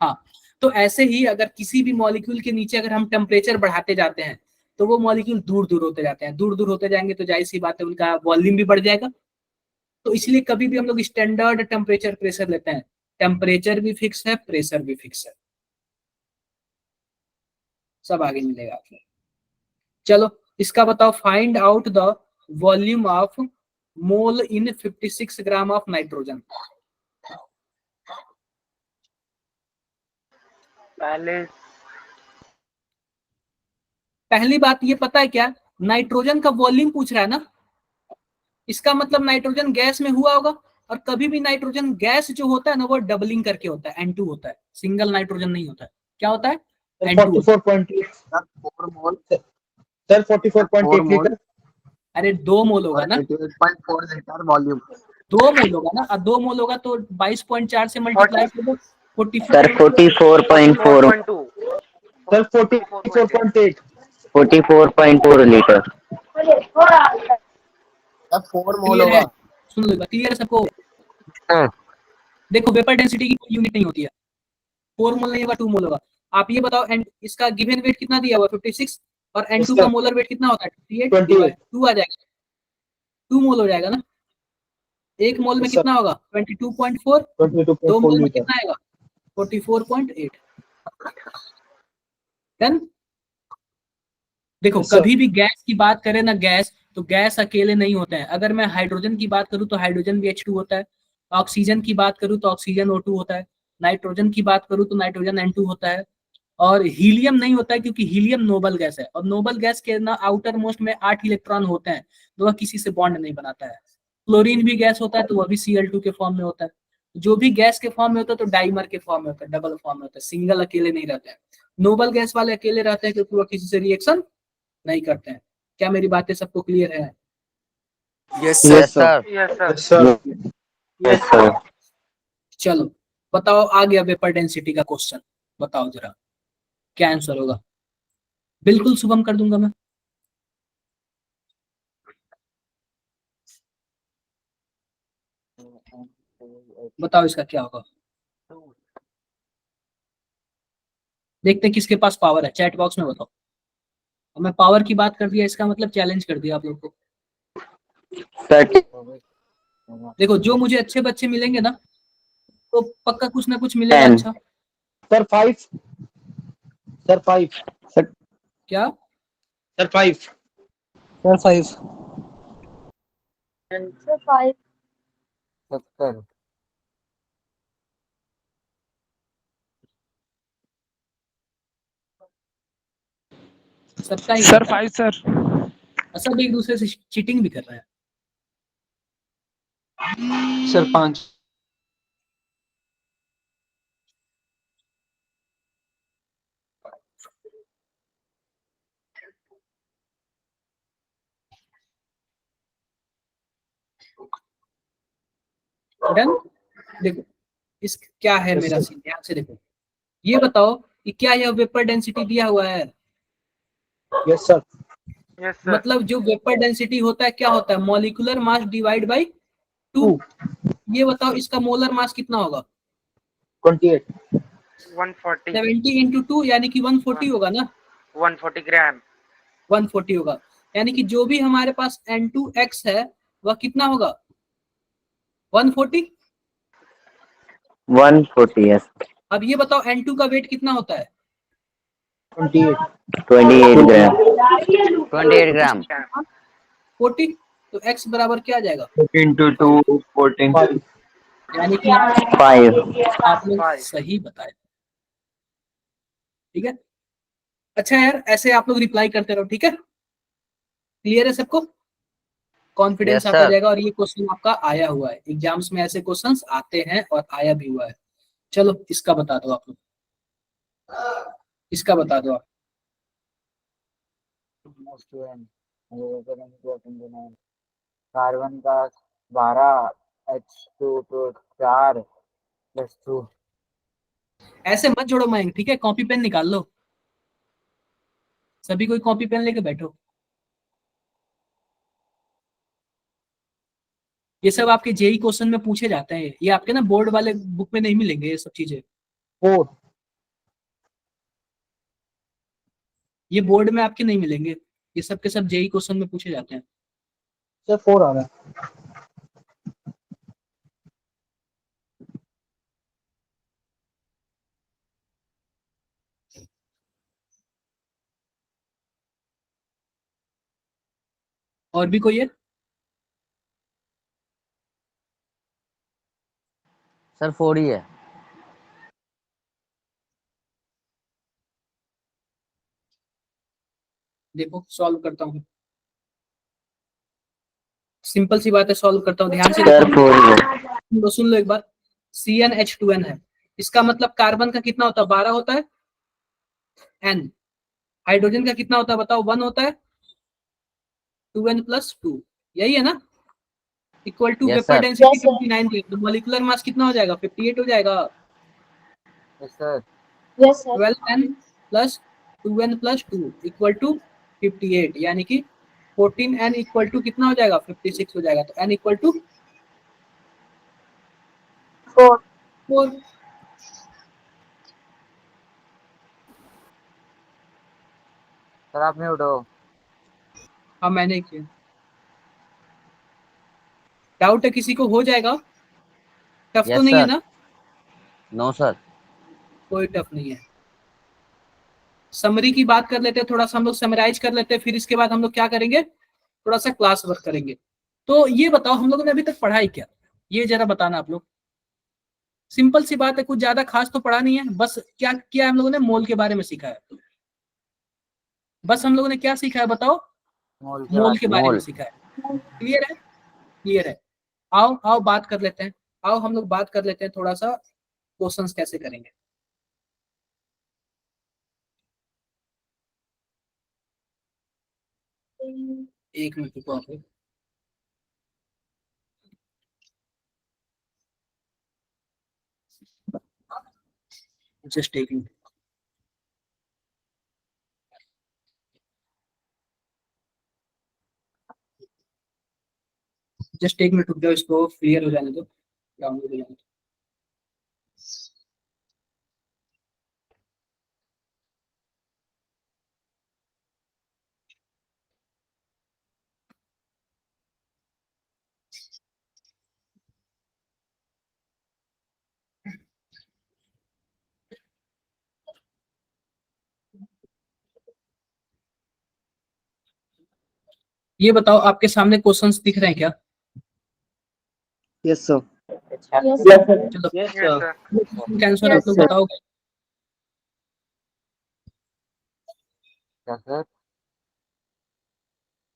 हाँ। तो ऐसे ही अगर किसी भी मॉलिक्यूल के नीचे अगर हम टेम्परेचर बढ़ाते जाते हैं तो वो मॉलिक्यूल दूर दूर होते जाते हैं। दूर दूर होते जाएंगे तो जाहिर सी बात है उनका वॉल्यूम भी बढ़ जाएगा। तो इसलिए कभी भी हम लोग स्टैंडर्ड टेम्परेचर प्रेशर लेते हैं। टेम्परेचर भी फिक्स है, प्रेशर भी फिक्स है, सब आगे मिलेगा आपको। चलो इसका बताओ, find out the volume of mole in 56 gram of nitrogen. पहली बात ये पता है क्या, नाइट्रोजन का वॉल्यूम पूछ रहा है ना, इसका मतलब नाइट्रोजन गैस में हुआ होगा। और कभी भी नाइट्रोजन गैस जो होता है ना, वो डबलिंग करके होता है, N2 होता है, सिंगल नाइट्रोजन नहीं होता है। क्या होता है? N2 होता है। 44.8 4 मोल सर 44.8 लीटर। अरे 2 मोल होगा और ना, 88.4 लीटर वॉल्यूम। 2 मोल होगा ना, और 2 मोल होगा तो 22.4 से मल्टीप्लाई कर दो, 44। सर 44.4। Sir 44.8 44.4 litre. अब 4 मोल क्लियर है? होगा। सुन लो, क्लियर है सबको? देखो वेपर डेंसिटी की कोई यूनिट नहीं होती है। 4 मोल नहीं होगा, 2 मोल होगा। आप ये बताओ, एंड इसका गिवन वेट कितना दिया हुआ? 56। और N2 का मोलर वेट कितना होता है? 28 डिवाइड 2 आ जाएगा, 2 मोल हो जाएगा ना। 1 मोल में कितना होगा? 22.4। 2 मोल में लीटर। कितना आएगा? 44.8। डन। देखो कभी भी गैस की बात करें ना, गैस तो गैस अकेले नहीं होते हैं। अगर मैं हाइड्रोजन की बात करूं तो हाइड्रोजन भी H2 होता है। ऑक्सीजन की बात करूं तो ऑक्सीजन O2 होता है। नाइट्रोजन की बात करूं तो नाइट्रोजन N2 होता है। और हीलियम नहीं होता है, क्योंकि हीलियम नोबल गैस है, और नोबल गैस के ना आउटर मोस्ट में 8 इलेक्ट्रॉन होते हैं, तो वह किसी से बॉन्ड नहीं बनाता है। क्लोरीन भी गैस होता है, तो वह भी Cl2 के फॉर्म में होता है। जो भी गैस के फॉर्म में होता है तो डाइमर के फॉर्म में होता है, डबल फॉर्म में होता है, सिंगल अकेले नहीं रहता है। नोबल गैस वाले अकेले रहते हैं क्योंकि वह किसी से रिएक्शन नहीं करते हैं। क्या मेरी बातें सबको क्लियर है? Yes, sir. Yes sir. Yes sir. Yes sir. चलो बताओ, आ गया वेपर डेंसिटी का क्वेश्चन। बताओ जरा क्या आंसर होगा? बिल्कुल शुभम कर दूंगा मैं। बताओ इसका क्या होगा? देखते हैं किसके पास पावर है, चैट बॉक्स में बताओ। और मैं पावर की बात कर दिया, इसका मतलब चैलेंज कर दिया आप लोग को। सर देखो जो मुझे अच्छे बच्चे मिलेंगे ना, तो पक्का कुछ ना कुछ मिलेगा 10 अच्छा। सर 5 सर 5 क्या? सर 5 सर 5 70 सबका ही सर करता है, 5 सर। और सब एक दूसरे से चीटिंग भी कर रहा है। Sir 5 done. देखो इस क्या है मेरा सीन, ध्यान से देखो। ये बताओ कि क्या यह वेपर डेंसिटी दिया हुआ है? यस सर मतलब जो वेपर डेंसिटी होता है क्या होता है? Molecular mass divide by 2। 2 ये बताओ इसका मोलर मास कितना होगा? 28 70 इंटू 2 यानी कि 140 होगा ना? 140 ग्राम 140 होगा, यानी कि जो भी हमारे पास N2X है वह कितना होगा? 140। 140 यस अब ये बताओ N2 का वेट कितना होता है? 28 28 ग्राम 28 ग्राम 40। तो X बराबर क्या आ जाएगा? 14 14 यानी कि 5 आप लोग 5 सही बताए। ठीक है, अच्छा यार ऐसे आप लोग रिप्लाई करते रहो, ठीक है? क्लियर है सबको? कॉन्फिडेंस यस आता सर जाएगा, और ये क्वेश्चन आपका आया हुआ है एग्जाम्स में, ऐसे क्वेश्चंस आते हैं और आया भी हुआ है। चलो इसका बता दो आप लोग, इसका बता दो आप। कार्बन का 12 H2 तो 4 +2 ऐसे मत जोड़ो माइंड, ठीक है? कॉपी पेन निकाल लो, सभी कोई कॉपी पेन लेके बैठो। ये सब आपके जेई क्वेश्चन में पूछे जाते हैं, ये आपके ना बोर्ड वाले बुक में नहीं मिलेंगे ये सब चीजें। 4 ये बोर्ड में आपके नहीं मिलेंगे, ये सब के सब जेई क्वेश्चन में पूछे जाते हैं। सर 4 आ रहा है और भी कोई है? सर 4 ही है देखो सॉल्व करता हूँ, सिंपल सी बात है, सॉल्व करता हूँ, ध्यान से देखो। सर 4 सुन लो एक बार। CnH2n है, इसका मतलब कार्बन का कितना होता है? 12 होता है। N हाइड्रोजन का कितना होता है बताओ? 1 होता है। 2n+2 यही है ना? Equal to yes vapour sir density 59 की, तो मॉलिक्यूलर मास कितना हो जाएगा? 58 हो जाएगा। Yes sir 12n plus 2n+2 equal to 58, यानी कि 14n इक्वल टू कितना हो जाएगा? 56 हो जाएगा। तो n इक्वल टू 4। सर आप म्यूट हो हाँ मैंने किया। डाउट है किसी को? हो जाएगा, टफ तो यस नहीं है सर ना? नो सर कोई टफ नहीं है। समरी की बात कर लेते हैं, थोड़ा सा हम लोग समराइज कर लेते हैं, फिर इसके बाद हम लोग क्या करेंगे? थोड़ा सा क्लास वर्क करेंगे। तो ये बताओ हम लोगों ने अभी तक पढ़ा ही क्या, ये जरा बताना आप लोग। सिंपल सी बात है, कुछ ज्यादा खास तो पढ़ा नहीं है, बस क्या किया हम लोगों ने? मोल के बारे में सीखा है। बस हम लोगों ने क्या सीखा है बताओ? मोल के बारे में मोल सीखा है। क्लियर है? क्लियर है। आओ आओ बात कर लेते हैं, आओ हम लोग बात कर लेते हैं थोड़ा सा, क्वेश्चंस कैसे करेंगे। एक मिनट रुको आप लोग। जस्ट एक मिनट। जस्ट एक मिनट रुक जाओ, इसको क्लियर हो जाने दो, डाउनलोड हो जाने दो। ये बताओ आपके सामने क्वेश्चंस दिख रहे हैं क्या? Yes, sir. चलो Yes, sir. आंसर आप लोग बताओगे? क्या सर?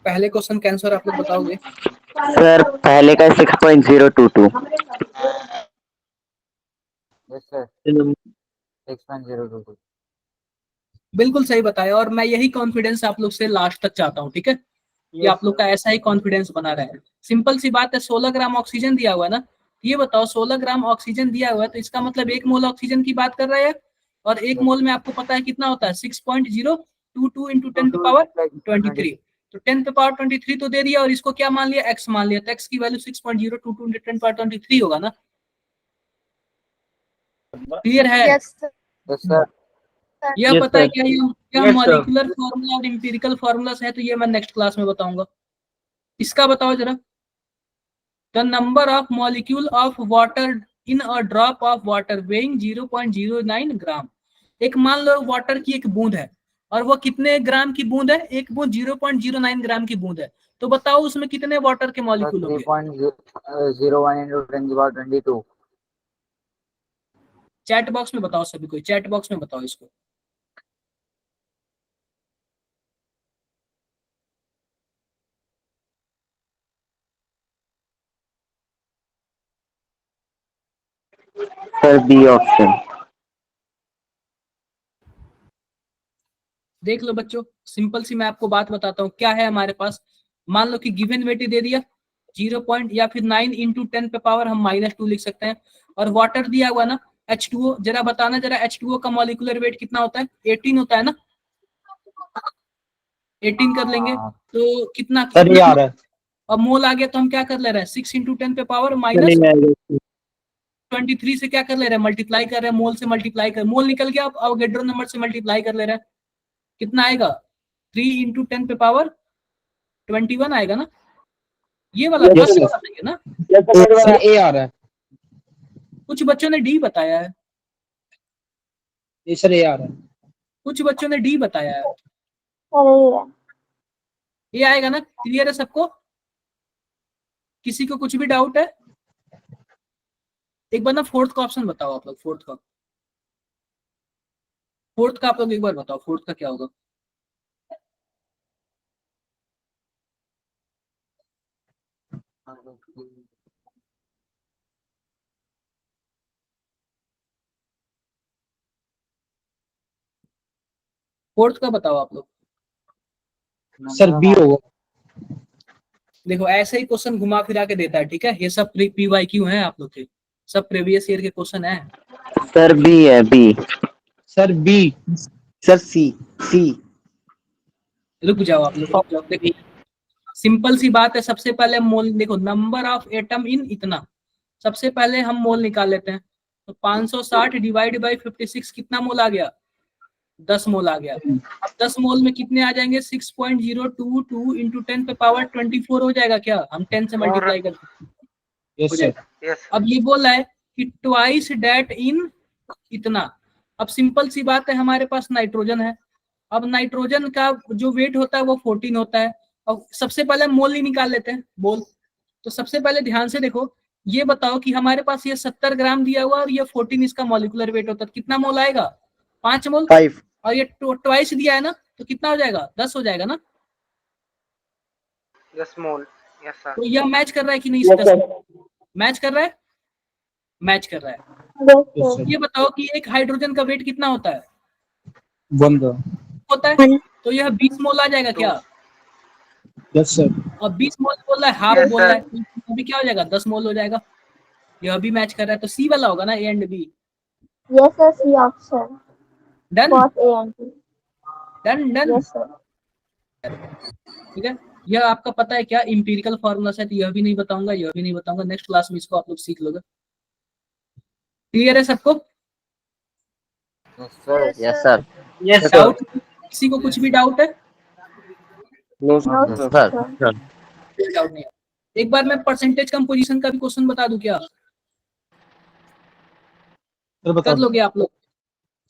पहले क्वेश्चन का आंसर आप लोग बताओगे? सर पहले का 6.022। Yes sir 6.022। बिल्कुल सही बताया, और मैं यही कॉन्फिडेंस आप लोग से लास्ट तक चाहता हूँ, ठीक है? कि आप लोग का ऐसा ही कॉन्फिडेंस बना रहे। सिंपल सी बात है, 16 ग्राम ऑक्सीजन दिया हुआ है ना, ये बताओ 16 ग्राम ऑक्सीजन दिया हुआ है तो इसका मतलब 1 मोल ऑक्सीजन की बात कर रहे हैं, और 1 मोल में आपको पता है कितना होता है? 6.022 इंटू 10 पे पावर 23। तो 10 पे पावर 23 तो दे दिया, और इसको क्या मान लिया? x मान लिया, तो x की वैल्यू 6.022 इंटू 10 पावर 23 होगा ना? क्लियर है? यस यस सर यह Yes, पता है sir. क्या ये क्या Yes, sir. मॉलिक्यूलर फॉर्मूला और इंपिरिकल फॉर्मूलास है? तो ये मैं नेक्स्ट क्लास में बताऊंगा। इसका बताओ जरा। The number of molecule of water in a drop of water weighing 0.09 ग्राम। एक मान लो वाटर की एक बूंद है, और वो कितने ग्राम की बूंद है? एक बूंद 0.09 ग्राम की बूंद है। तो बताओ उसमें कितने वाटर के सर मॉलिक्यूल होंगे? 3.01 into 10 to the power 22। Chat box में बताओ, सभी कोई चैट बॉक्स में बताओ इसको। Sir B option. देख लो बच्चों, सिंपल सी मैं आपको बात बताता हूँ। क्या है हमारे पास? मान लो कि गिवन वेट दे दिया 0 पॉइंट या फिर 9 इंटू 10 पे पावर हम -2 लिख सकते हैं, और वाटर दिया हुआ ना H2O। जरा बताना जरा, H2O का मॉलिक्यूलर वेट कितना होता है? 18 होता है ना? 18 कर लेंगे तो कितना सर ये कितना आ रहा है। अब मोल आ गया, तो हम क्या कर ले रहे हैं? 6 इंटू 10 पे पावर -23 से क्या कर ले रहे हैं? मल्टीप्लाई कर रहे हैं, मोल से मल्टीप्लाई कर, मोल निकल गया, अब अवोगाड्रो नंबर से मल्टीप्लाई कर ले रहे हैं। कितना आएगा? 3 इंटू 10 पे पावर 21 आएगा ना? ये वाला Yes, फर्स्ट sir. वाला है ना? सर ए आ रहा है। कुछ बच्चों ने डी बताया है, ये सर ए आ रहा है। कुछ बच्चों ने डी बताया है। ये आएगा ना? क्लियर है सबको? किसी को कुछ भी डाउट है? एक बार ना फोर्थ का ऑप्शन बताओ आप लोग। फोर्थ का आप लोग एक बार बताओ, फोर्थ का क्या होगा? फोर्थ का बताओ आप लोग। सर बी होगा। देखो ऐसे ही क्वेश्चन घुमा फिरा के देता है, ठीक है? ये सब PYQ है आप लोग के, सब प्रीवियस ईयर के क्वेश्चन है। सर बी है B. Sir B. Sir, C. C. रुक जाओ आप लोग, रुक जाओ। देखो सिंपल सी बात है, सबसे पहले मोल देखो, नंबर ऑफ एटम इन इतना, सबसे पहले हम मोल निकाल लेते हैं। तो 560 डिवाइड बाई 56 कितना मोल आ गया? 10 मोल आ गया। अब 10 मोल में कितने आ जाएंगे? 6.022 इंटू 10 पे पावर 24 हो जाएगा क्या? हम 10 से मल्टीप्लाई करते हैं, यस हो सर। जाएगा। अब ये बोला है कि ट्वाइस डेट इन इतना। अब सिंपल सी बात है, हमारे पास नाइट्रोजन है। अब नाइट्रोजन का जो वेट होता है वो 14 होता है। अब सबसे पहले मोल ही निकाल लेते हैं, मोल। तो सबसे पहले ध्यान से देखो, ये बताओ कि हमारे पास ये 70 ग्राम दिया हुआ और ये 14 इसका मॉलिक्यूलर वेट होता है, कितना मोल आएगा? 5 मोल। 5. और ये ट्वाइस दिया है ना, तो कितना हो जाएगा? 10 हो जाएगा ना? Yes mole. Yes sir. तो यह मैच कर रहा है कि नहीं? 10 मैच कर रहा है, मैच कर रहा है। Yes sir. ये बताओ कि एक हाइड्रोजन का वेट कितना होता है? 1 होता है, तो यह 20 मोल आ जाएगा क्या? Yes sir. और 20 मोल बोल रहा है, हाफ Yes, बोल रहा है, sir. तो अभी क्या हो जाएगा? 10 मोल हो जाएगा। यह भी मैच कर रहा है, तो सी वाला होगा ना, A and B. Yes, sir, C option. Done Both A and B. Done done. Yes, sir. ठीक है, यह आपका पता है क्या इंपीरिकल फॉर्मूला है? तो यह भी नहीं बताऊंगा, यह भी नहीं बताऊंगा, नेक्स्ट क्लास में इसको आप लोग सीख लोगे। क्लियर है सबको? Yes sir yes sir. Yes sir. Doubt? किसी को कुछ भी डाउट है? No, No, sir sir. Doubt नहीं है। एक बार मैं परसेंटेज कंपोजिशन का भी क्वेश्चन बता दूं क्या? सर बता कर लोगे आप लोग?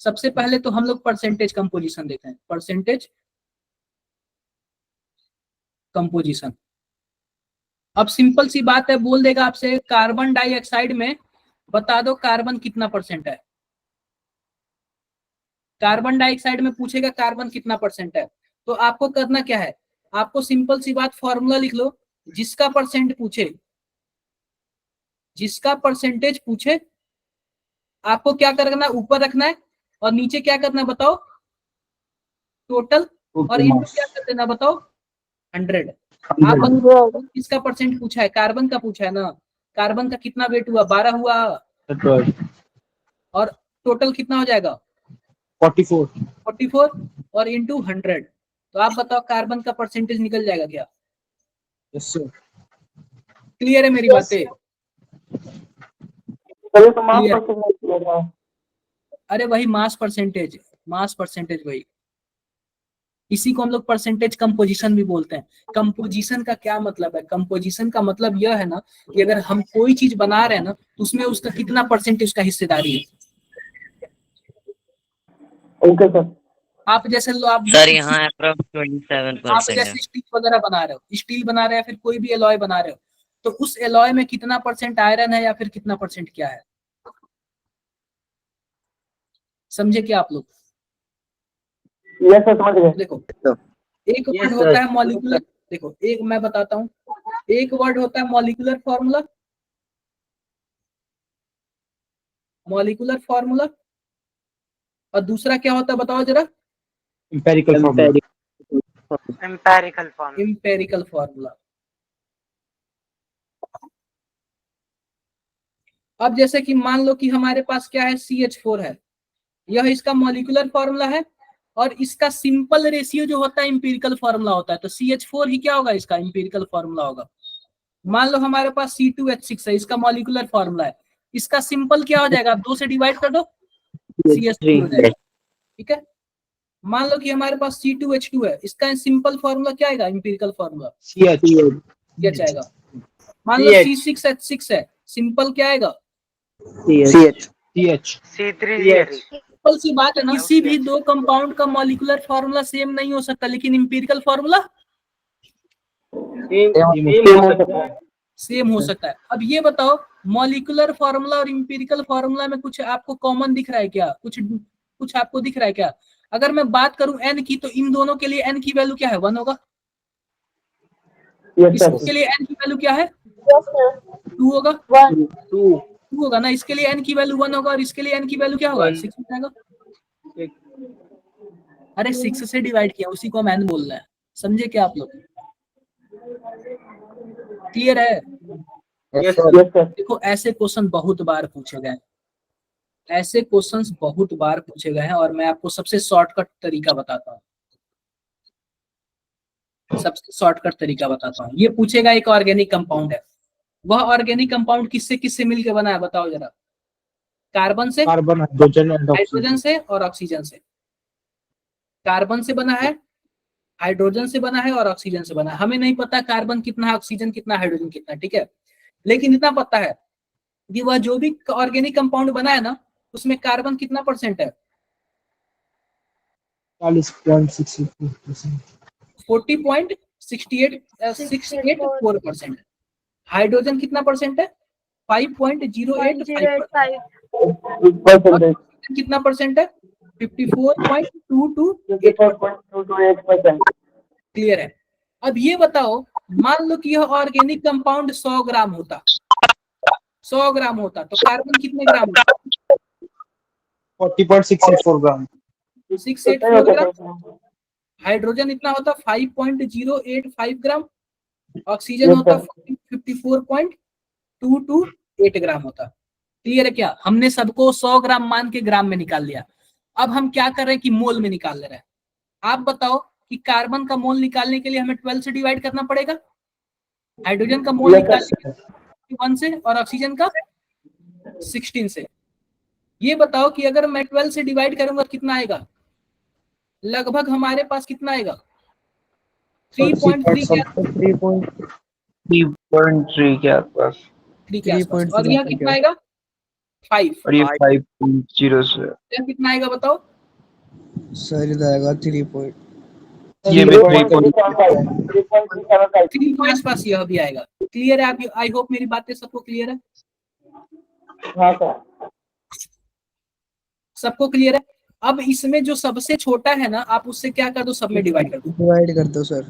सबसे पहले तो हम लोग परसेंटेज कंपोजिशन देखते हैं। Percentage composition. अब सिंपल सी बात है, बोल देगा आपसे कार्बन डाइऑक्साइड में बता दो कार्बन कितना परसेंट है। कार्बन डाइऑक्साइड में पूछेगा कार्बन कितना परसेंट है, तो आपको करना क्या है, आपको सिंपल सी बात फॉर्मूला लिख लो। जिसका परसेंट पूछे, जिसका परसेंटेज पूछे, आपको क्या करना है, ऊपर रखना है और नीचे क्या करना है बताओ, टोटल, और इनटू क्या कर देना बताओ, 100। आप बताओ किसका परसेंट पूछा है, कार्बन का पूछा है ना, कार्बन का कितना वेट हुआ, 12 हुआ, और टोटल कितना हो जाएगा 44 और इंटू 100। तो आप बताओ कार्बन का परसेंटेज निकल जाएगा क्या? Yes sir. क्लियर है मेरी बातें? Clear? अरे वही मास परसेंटेज, मास परसेंटेज वही, इसी को हम लोग परसेंटेज कंपोजिशन भी बोलते हैं। कंपोजिशन का क्या मतलब है, कंपोजिशन का मतलब यह है ना कि अगर हम कोई चीज बना रहे हैं ना तो उसमें उसका कितना परसेंटेज का हिस्सेदारी है। Okay sir. आप जैसे लो, आप सर यहाँ अप्रॉक्स 27% आप जैसे स्टील वगैरह बना रहे हो, स्टील बना रहे हैं, फिर कोई भी एलॉय बना रहे हो, तो उस एलॉय में कितना परसेंट आयरन है या फिर कितना परसेंट क्या है, समझे क्या आप लोग? यस सर, समझ गए। देखो एक वर्ड होता है मॉलिक्यूलर, देखो एक मैं बताता हूँ, एक वर्ड होता है मॉलिक्यूलर फॉर्मूला, मॉलिक्यूलर फॉर्मूला, और दूसरा क्या होता है बताओ जरा, एम्पिरिकल फॉर्मूला। Empirical formula. अब जैसे कि मान लो कि हमारे पास क्या है, CH4 है, यह इसका मॉलिक्यूलर फॉर्मूला है, और इसका सिंपल रेशियो जो होता है इंपेरिकल फॉर्मूला होता है, तो CH4 ही क्या होगा, इसका इंपेरिकल फॉर्मूला होगा। मान लो हमारे पास C2H6 है, इसका मॉलिक्यूलर फॉर्मूला है, इसका सिंपल क्या हो जाएगा, 2 से डिवाइड कर दो, CH3 हो जाएगा, ठीक है। मान लो कि हमारे पास C2H2 है, इसका सिंपल फॉर्मूला क्या आएगा, इंपेरिकल फॉर्मूला CH आएगा। मान लो C6H6 है, सिंपल क्या आएगा, सिंपल सी बात है, किसी भी दो कंपाउंड का मॉलिक्यूलर फॉर्मूला सेम नहीं हो सकता, लेकिन इंपेरिकल फॉर्मूला सेम हो सकता है। अब ये बताओ मॉलिक्यूलर फॉर्मूला और इंपेरिकल फॉर्मूला में कुछ आपको कॉमन दिख रहा है क्या, कुछ आपको दिख रहा है क्या? अगर मैं बात करूं n की, तो इन दोनों के लिए n की वैल्यू क्या है, 1 होगा। इसके लिए n की वैल्यू क्या है, 2 होगा, 2 होगा ना। इसके लिए n की वैल्यू 1 होगा, और इसके लिए n की वैल्यू क्या होगा, 6 हो जाएगा। अरे 6 से डिवाइड किया, उसी को हम n बोल रहे हैं, समझे क्या आप लोग? क्लियर है? देखो ऐसे क्वेश्चन बहुत बार पूछे गए, ऐसे क्वेश्चंस बहुत बार पूछे गए हैं, और मैं आपको सबसे शॉर्टकट तरीका बताता हूँ, सबसे शॉर्टकट तरीका बताता हूँ। ये पूछेगा एक ऑर्गेनिक कंपाउंड है, वह ऑर्गेनिक कंपाउंड किससे किससे मिलकर बना है बताओ जरा, कार्बन से, कार्बन, हाइड्रोजन एंड हाइड्रोजन से और ऑक्सीजन से। कार्बन से बना है, हाइड्रोजन से बना है और ऑक्सीजन से बना है। हमें नहीं पता कार्बन कितना है, ऑक्सीजन कितना, हाइड्रोजन कितना, ठीक है, लेकिन इतना पता है कि वह जो भी ऑर्गेनिक कंपाउंड बना है ना, उसमें कार्बन कितना परसेंट है, 40.68% है। हाइड्रोजन कितना परसेंट है, 5.085%। कितना परसेंट है, 54.228%। क्लियर है? अब ये बताओ, मान लो कि यह ऑर्गेनिक कंपाउंड 100 ग्राम होता, 100 ग्राम होता, तो कार्बन कितने ग्राम होता, 40.684 ग्राम। 684 ग्राम। हाइड्रोजन इतना होता 5.085 ग्राम, ऑक्सीजन होता 54.228 ग्राम होता। क्लियर है क्या? हमने सबको 100 ग्राम मान के ग्राम में निकाल लिया। अब हम क्या कर रहे हैं कि मोल में निकाल ले रहे हैं। आप बताओ कि कार्बन का मोल निकालने के लिए हमें 12 से डिवाइड करना पड़ेगा, हाइड्रोजन का मोल निकालने के लिए 1 से, और ऑक्सीजन का 16 से। ये बताओ कि अगर मैं 12 से डिवाइड करूंगा कितना आएगा, लगभग हमारे पास कितना आएगा, 3.3 के आसपास, और यह कितना आएगा, 5, और ये 5.0 से यह कितना आएगा बताओ, सर इधर आएगा 3. ये में 3.3 3 के आसपास यह भी आएगा। क्लियर है? आप, आई होप मेरी बातें सबको क्लियर है? सबको क्लियर है? अब इसमें जो सबसे छोटा है ना, आप उससे क्या कर दो, सब में डिवाइड कर दो। डिवाइड कर दो सर।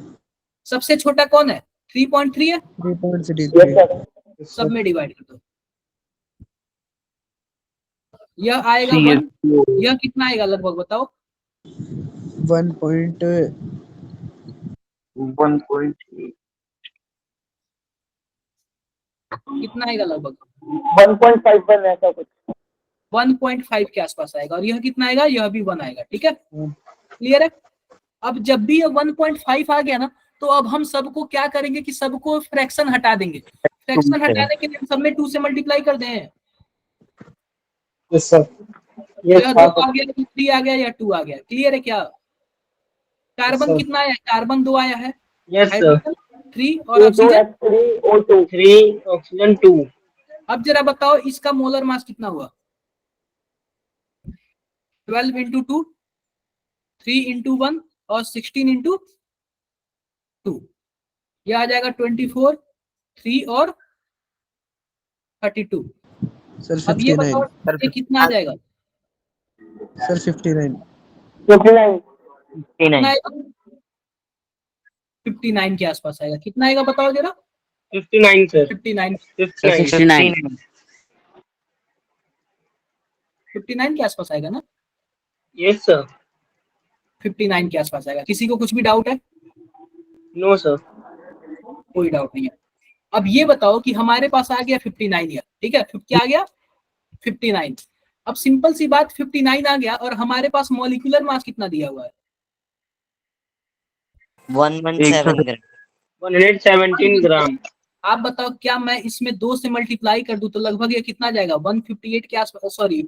सबसे छोटा कौन है? 3.3 है, 3.3 सब में डिवाइड कर दो। यह आएगा 1, यह कितना आएगा लगभग बताओ? 1.1 कितना आएगा लगभग? 1.51 ऐसा कुछ। 1.5 के आसपास आएगा। और यह कितना आएगा? यह भी 1 आएगा। ठीक है, क्लियर है? अब जब भी यह 1.5 आ गया ना, तो अब हम सबको क्या करेंगे कि सबको फ्रैक्शन हटा देंगे। फ्रैक्शन हटाने के लिए हम सब में 2 से मल्टीप्लाई कर दें। Yes sir. यह 2 आ गया, 3 आ गया या 2 आ गया। क्लियर है क्या? कार्बन कितना आया? कार्बन 2 आया है। Yes sir. हाइड्रोजन 3 और ऑक्सीजन 3 ऑक्सीजन 2। अब जरा बताओ इसका मोलर मास कितना हुआ? 12 इंटू 2, 3 इंटू 1 और 16 इंटू 2, यह आ जाएगा 24, 3 और 32। सर अब ये 59 बताओ ये कितना आ जाएगा? सर 59 कितना आएगा? 59 के आसपास आएगा। कितना आएगा बताओ जरा? 59 सर। 59 के आसपास आएगा ना? Yes sir. 59 के आसपास आएगा। किसी को कुछ भी डाउट है? No sir. कोई डाउट नहीं है। अब ये बताओ कि हमारे पास आ गया 59 ईयर, ठीक है, क्या आ गया? 59। अब सिंपल सी बात, 59 आ गया और हमारे पास मॉलिक्यूलर मास कितना दिया हुआ है? 117 ग्राम। आप बताओ क्या मैं इसमें 2 से मल्टीप्लाई कर दूं तो लगभग ये कितना जाएगा? 158 के आसपास, सॉरी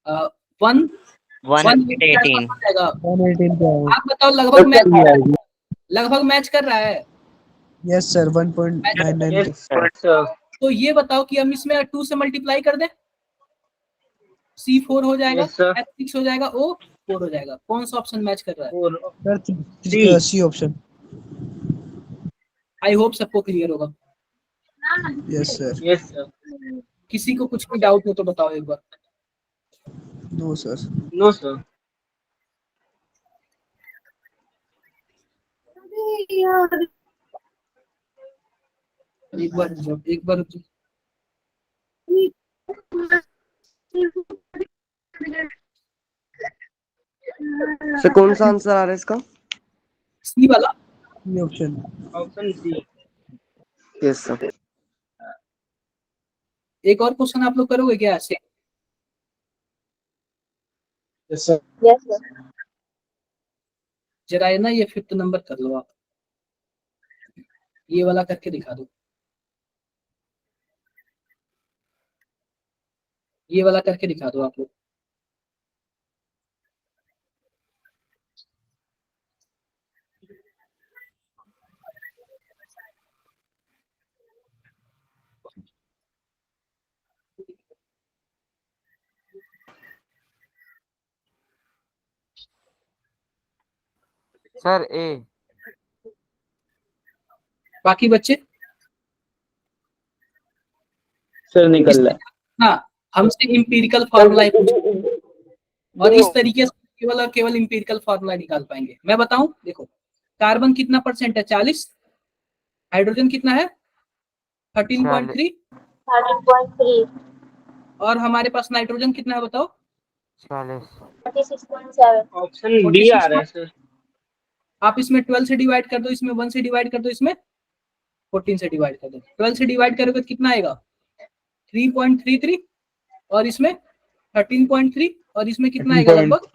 118 जाएगा। 118 आप बताओ लगभग मैच कर रहा है। यस सर 1.99 तो ये बताओ कि हम इसमें 2 से मल्टीप्लाई कर दें, C4 हो जाएगा, H6 हो जाएगा, O4 हो जाएगा। कौन सा ऑप्शन मैच कर रहा है? Sir C option. I hope सबको क्लियर होगा। Yes sir. Yes sir. किसी को कुछ भी डाउट हो तो बताओ एक बार। No sir. No sir. एक बार सर कौन सा आंसर आ रहा है इसका? सी वाला option. Option C. Yes sir. एक और क्वेश्चन आप लोग करोगे क्या ऐसे? Yes sir. Yes, sir. जरा है ना, ये 5th नंबर कर लो आप, ये वाला करके दिखा दो, ये वाला करके दिखा दो आप लोग। सर ए। बाकी बच्चे? सर निकल रहा है। हाँ, हमसे इंपीरिकल फार्मूला पूछा और इस तरीके से केवल इंपीरिकल फार्मूला निकाल पाएंगे। मैं बताऊं, देखो कार्बन कितना परसेंट है? 40। हाइड्रोजन कितना है? 13.3। 13.3. और हमारे पास नाइट्रोजन कितना है बताओ? 40। 46.7. ऑप्शन डी आ रहा है सर। आप इसमें 12 से डिवाइड कर दो, इसमें 1 से डिवाइड कर दो, इसमें 14 से डिवाइड कर दो। 12 से डिवाइड करोगे तो कितना आएगा? 3.33 और इसमें 13.3 और इसमें कितना आएगा? लगभग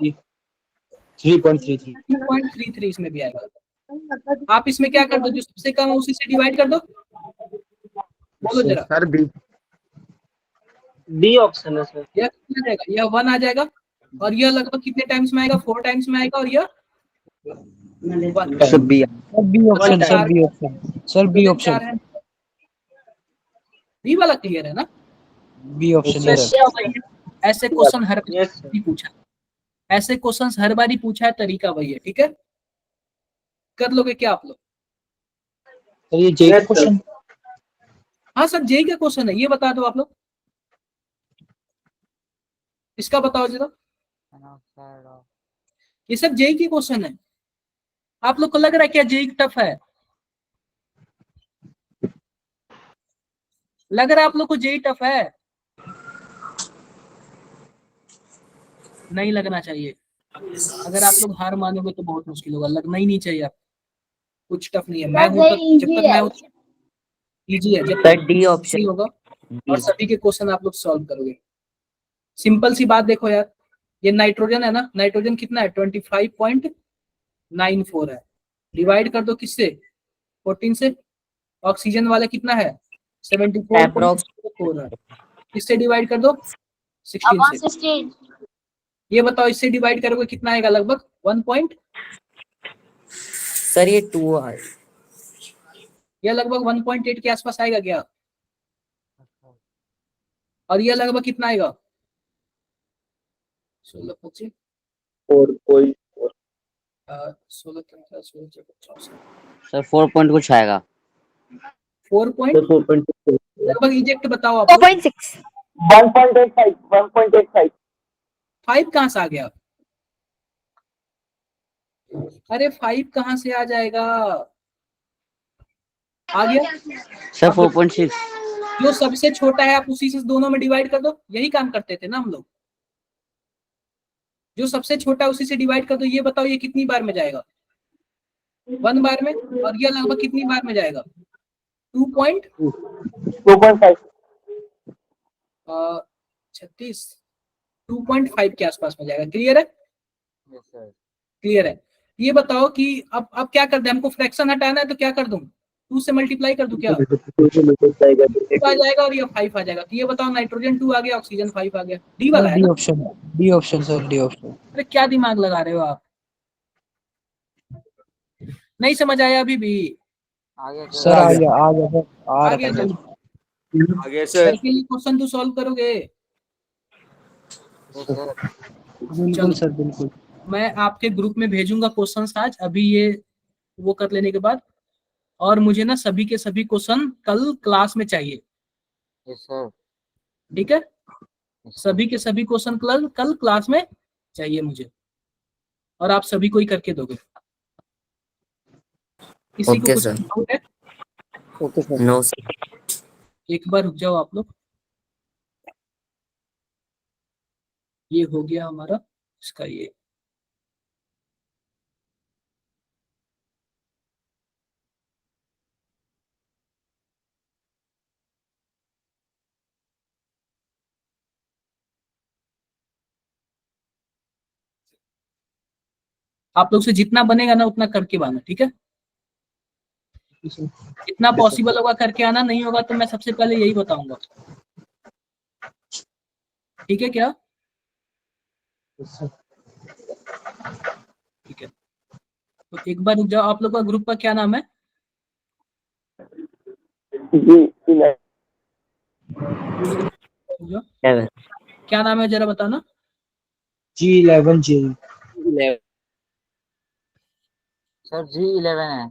3.33 इसमें भी आएगा। आप इसमें क्या कर दो, जो सबसे कम है उसी से डिवाइड कर दो। बोलो जरा। Sir B. डी ऑप्शन है सर। यह कितना जाएगा? यह 1 आ जाएगा और यह लगभग कितने टाइम्स में आएगा? 4 टाइम्स में आएगा और यह 1। Sir B. B option sir. B option sir. B option. B वाला क्लियर है ना? B option. ऐसे क्वेश्चन हर बारी पूछा, ऐसे क्वेश्चंस हर बारी पूछा है, तरीका वही है। ठीक है, कर लोगे क्या आप लोग? सर ये जे का क्वेश्चन। हाँ सर, जेई का क्वेश्चन है, ये बता दो आप लोग, इसका बताओ जरा। ये सब जेई की क्वेश्चन है। आप लोग को लग रहा है क्या जेई टफ है? लग रहा है आप लोग को जेई टफ है? नहीं लगना चाहिए। अगर आप लोग हार मानोगे तो बहुत मुश्किल होगा, लगना ही नहीं चाहिए आप। कुछ टफ नहीं है, मैं हूं तक, जब तक मैं हूं इजी है, जब सर तक डी easy ऑप्शन। होगा और सभी के क्वेश्चन आप लोग सॉल्व करोगे। सिंपल सी बात देखो यार, ये नाइट्रोजन है ना, नाइट्रोजन कितना है? 25.94 है। डिवाइड कर दो किससे? 14 से। ऑक्सीजन वाला कितना है? 74.4 है। किससे डिवाइड कर दो? 16 Upon से। 16. ये बताओ इससे डिवाइड करोगे कितना आएगा? लगभग 1 पॉइंट, सर ये 2 है। या लगभग 1.8 के आसपास आएगा क्या? और ये लगभग कितना आएगा? 16 25 16 15 16 54 सर 4 पॉइंट कुछ आएगा। 4 पॉइंट लगभग इजेक्ट बताओ आप लोग। 4.6। 1.85 5 कहाँ से आ गया? अरे 5 कहाँ से आ जाएगा? आ गया। सर अब 4.6। जो सबसे छोटा है आप उसी से दोनों में डिवाइड कर दो, यही काम करते थे ना हम लोग। जो सबसे छोटा है उसी से डिवाइड कर दो। ये बताओ ये कितनी बार में जाएगा? 1 बार में। और ये लगभग कितनी बार में जाएगा? 2.36, 2.5 के आसपास में जाएगा। क्लियर है? क्लियर है। ये बताओ कि अब क्या कर दे, हमको फ्रैक्शन हटाना है तो क्या कर दूं? 2 से मल्टीप्लाई कर दूं क्या? 2 आ जाएगा और ये 5 आ जाएगा। तो ये बताओ नाइट्रोजन 2 आ गया, ऑक्सीजन 5 आ गया। डी वाला है डी ना? Option, D option sir, D option. अरे क्या दिमाग लगा रहे हो आप? नहीं समझ आया अभी भी? सर आ गया, आ गया सर, आ आ रहा गया था तो सर। आगे सर सर। के लिए क्वेश्चन तो सॉल्व करोगे? बिल्कुल चलो, सर, बिल्कुल। मैं आपके ग्रुप में भेजूंगा क्वेश्चंस आज, अभी ये वो कर लेने के बाद। और मुझे ना सभी के सभी क्वेश्चन कल क्लास में चाहिए, ठीक है? सभी के सभी क्वेश्चन कल कल क्लास में चाहिए मुझे, और आप सभी को ही करके दोगे। किसी को ओके कुछ सर। डाउट है? Okay sir. No sir. एक बार रुक जाओ आप लोग। ये हो गया हमारा इसका ये। आप लोग से जितना बनेगा ना उतना करके आना, ठीक है? जितना पॉसिबल होगा करके आना, नहीं होगा तो मैं सबसे पहले यही बताऊंगा, ठीक है क्या? ठीक है, तो एक बार रुक जाओ। आप लोग का ग्रुप का क्या नाम है? रुक जाओ। क्या नाम है जरा बताना। G11 J। सर G11 है।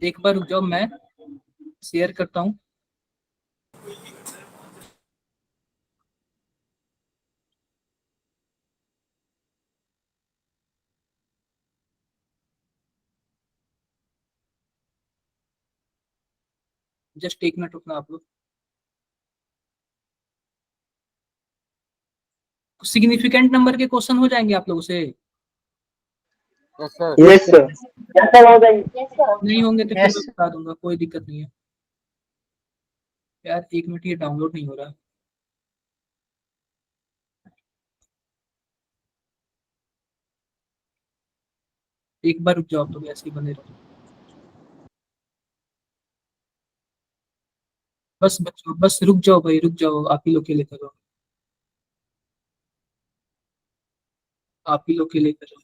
एक बार रुक जाओ, मैं शेयर करता हूँ। जस्ट एक मिनट रुकना आप लोग। सिग्निफिकेंट नंबर के क्वेश्चन हो जाएंगे आप लोगों से? Yes sir. Yes sir. Yes, sir. नहीं होंगे तो फिर Yes, मैं बता दूंगा, कोई दिक्कत नहीं है। यार एक मिनट, ये डाउनलोड नहीं हो रहा। एक बार रुक जाओ आप लोग, ऐसे ही बने रहो। बस बच्चों, बस रुक जाओ भाई, रुक जाओ। आप ही लोग के लिए करो, आप ही लोग के लिए करो।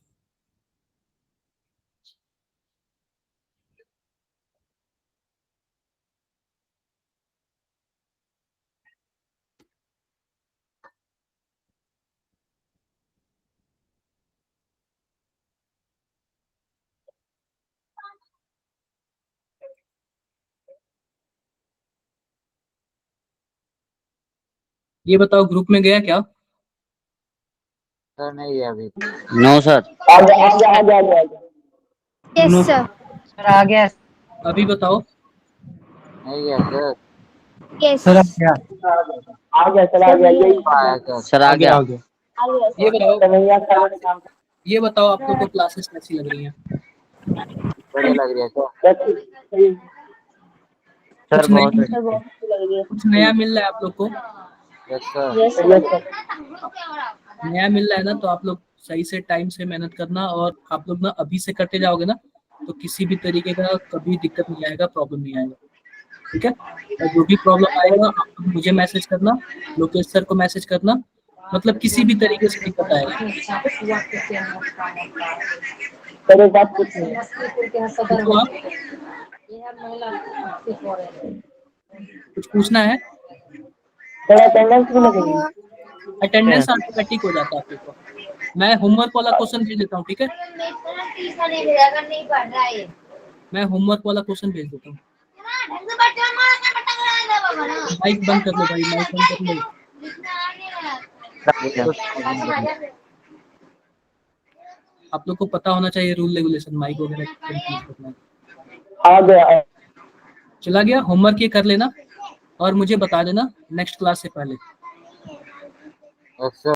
ये बताओ ग्रुप में गया क्या? सर नहीं है अभी। No sir. Yes No. Sir. Sir आ गया अभी बताओ। नहीं है सर। यस सर आ गया आया सर। सर आ गया। ये बताओ आप लोग को क्लासेस कैसी लग रही हैं? बढ़िया लग रही है सर। सर कुछ बहुत कुछ नया मिल रहा है आप लोग को? Yes sir. नया मिल रहा है ना, तो आप लोग सही से टाइम से मेहनत करना, और आप लोग ना अभी से करते जाओगे ना तो किसी भी तरीके का कभी दिक्कत नहीं आएगा, प्रॉब्लम नहीं आएगा, ठीक है? और जो भी प्रॉब्लम आएगा आप लोग मुझे मैसेज करना, लोकेश सर को मैसेज करना, मतलब किसी भी तरीके से दिक्कत आएगा। तो आप कुछ पूछना है? अटेंडेंस ऑटोमेटिक हो जाता है आप लोग को। मैं होमवर्क वाला क्वेश्चन भेज देता हूँ, ठीक है? मैं होमवर्क वाला क्वेश्चन भेज देता हूँ। माइक बंद कर लो भाई, माइक बंद कर लो। आप लोग को पता होना चाहिए रूल रेगुलेशन, माइक वगैरह कंप्लीट करना है। चला गया? होमवर्क ये कर लेना और मुझे बता देना नेक्स्ट क्लास से पहले। Yes sir.